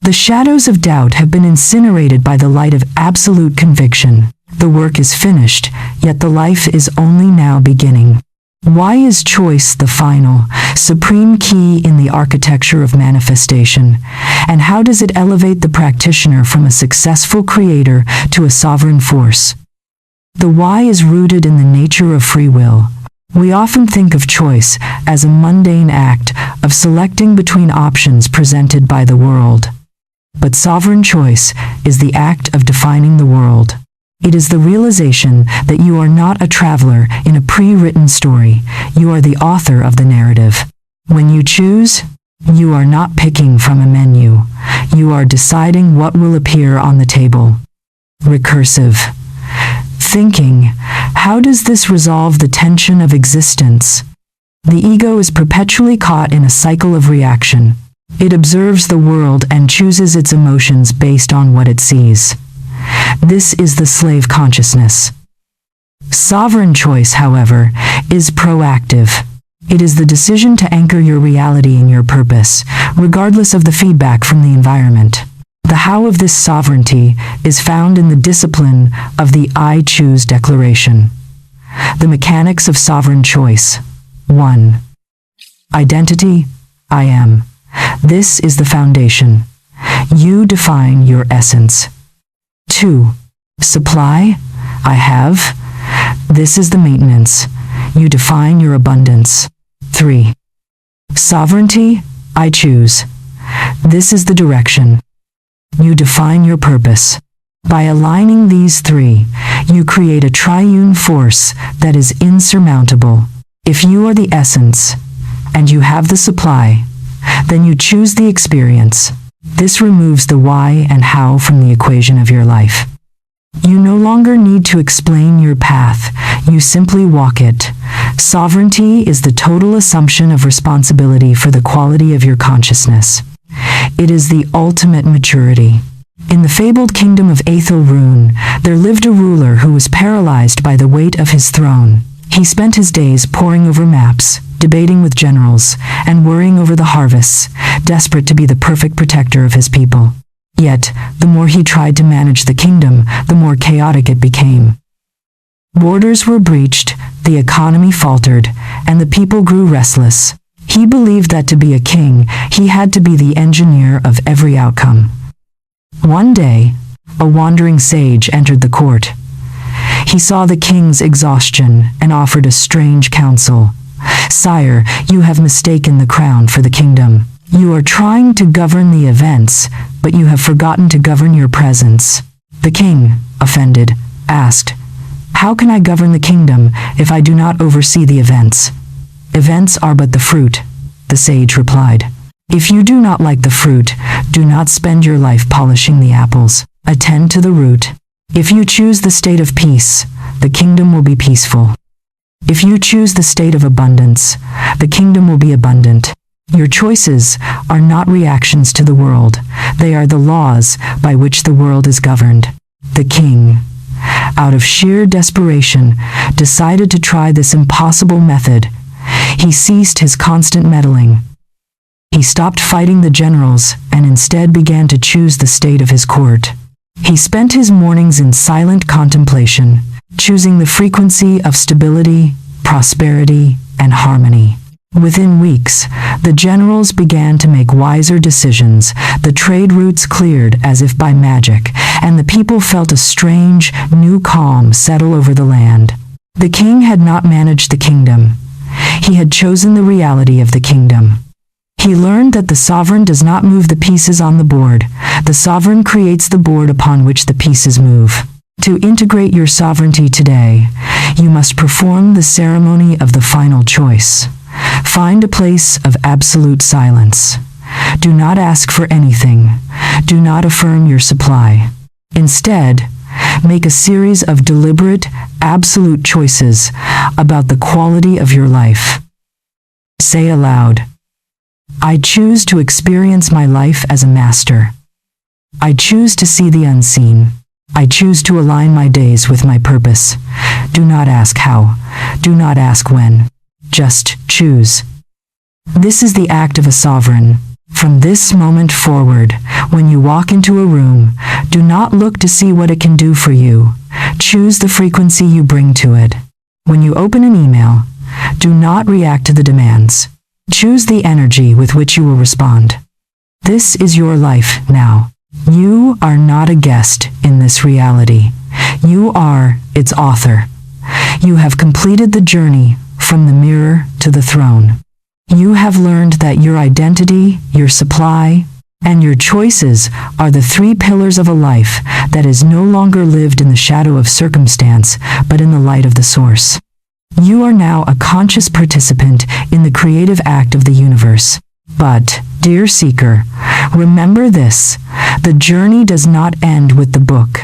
The shadows of doubt have been incinerated by the light of absolute conviction. The work is finished, yet the life is only now beginning. Why is choice the final, supreme key in the architecture of manifestation? And how does it elevate the practitioner from a successful creator to a sovereign force? The why is rooted in the nature of free will. We often think of choice as a mundane act of selecting between options presented by the world. But sovereign choice is the act of defining the world. It is the realization that you are not a traveler in a pre-written story. You are the author of the narrative. When you choose, you are not picking from a menu. You are deciding what will appear on the table. Recursive thinking. How does this resolve the tension of existence? The ego is perpetually caught in a cycle of reaction. It observes the world and chooses its emotions based on what it sees. This is the slave consciousness. Sovereign choice, however, is proactive. It is the decision to anchor your reality in your purpose, regardless of the feedback from the environment. The how of this sovereignty is found in the discipline of the I choose declaration. The mechanics of sovereign choice. 1. Identity, I am. This is the foundation. You define your essence. 2. Supply, I have. This is the maintenance. You define your abundance. 3. Sovereignty, I choose. This is the direction. You define your purpose. By aligning these three, you create a triune force that is insurmountable. If you are the essence, and you have the supply, then you choose the experience. This removes the why and how from the equation of your life. You no longer need to explain your path, you simply walk it. Sovereignty is the total assumption of responsibility for the quality of your consciousness. It is the ultimate maturity. In the fabled kingdom of Aethelrune, there lived a ruler who was paralyzed by the weight of his throne. He spent his days poring over maps, debating with generals, and worrying over the harvests, desperate to be the perfect protector of his people. Yet, the more he tried to manage the kingdom, the more chaotic it became. Borders were breached, the economy faltered, and the people grew restless. He believed that to be a king, he had to be the engineer of every outcome. One day, a wandering sage entered the court. He saw the king's exhaustion and offered a strange counsel. "Sire, you have mistaken the crown for the kingdom. You are trying to govern the events, but you have forgotten to govern your presence." The king, offended, asked, "How can I govern the kingdom if I do not oversee the events?" "Events are but the fruit," the sage replied. "If you do not like the fruit, do not spend your life polishing the apples. Attend to the root. If you choose the state of peace, the kingdom will be peaceful. If you choose the state of abundance, the kingdom will be abundant. Your choices are not reactions to the world. They are the laws by which the world is governed." The king, out of sheer desperation, decided to try this impossible method. He ceased his constant meddling. He stopped fighting the generals and instead began to choose the state of his court. He spent his mornings in silent contemplation, choosing the frequency of stability, prosperity, and harmony. Within weeks, the generals began to make wiser decisions, the trade routes cleared as if by magic, and the people felt a strange, new calm settle over the land. The king had not managed the kingdom. He had chosen the reality of the kingdom. He learned that the sovereign does not move the pieces on the board. The sovereign creates the board upon which the pieces move. To integrate your sovereignty today, you must perform the ceremony of the final choice. Find a place of absolute silence. Do not ask for anything. Do not affirm your supply. Instead, make a series of deliberate, absolute choices about the quality of your life. Say aloud, I choose to experience my life as a master. I choose to see the unseen. I choose to align my days with my purpose. Do not ask how. Do not ask when. Just choose. This is the act of a sovereign. From this moment forward, when you walk into a room, do not look to see what it can do for you. Choose the frequency you bring to it. When you open an email, do not react to the demands. Choose the energy with which you will respond. This is your life now. You are not a guest in this reality. You are its author. You have completed the journey from the mirror to the throne. You have learned that your identity, your supply, and your choices are the three pillars of a life that is no longer lived in the shadow of circumstance, but in the light of the source. You are now a conscious participant in the creative act of the universe. But, dear seeker, remember this: the journey does not end with the book.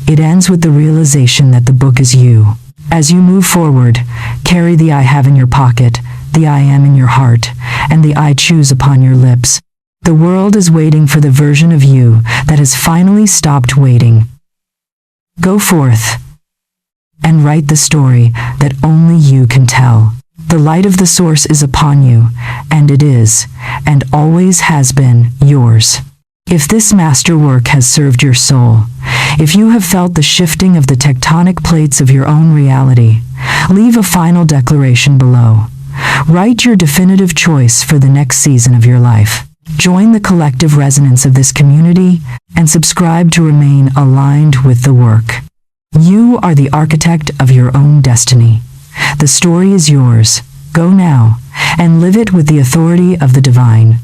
It ends with the realization that the book is you. As you move forward, carry the I have in your pocket, the I am in your heart, and the I choose upon your lips. The world is waiting for the version of you that has finally stopped waiting. Go forth and write the story that only you can tell. The light of the source is upon you, and it is, and always has been, yours. If this masterwork has served your soul, if you have felt the shifting of the tectonic plates of your own reality, leave a final declaration below. Write your definitive choice for the next season of your life. Join the collective resonance of this community and subscribe to remain aligned with the work. You are the architect of your own destiny. The story is yours. Go now and live it with the authority of the divine.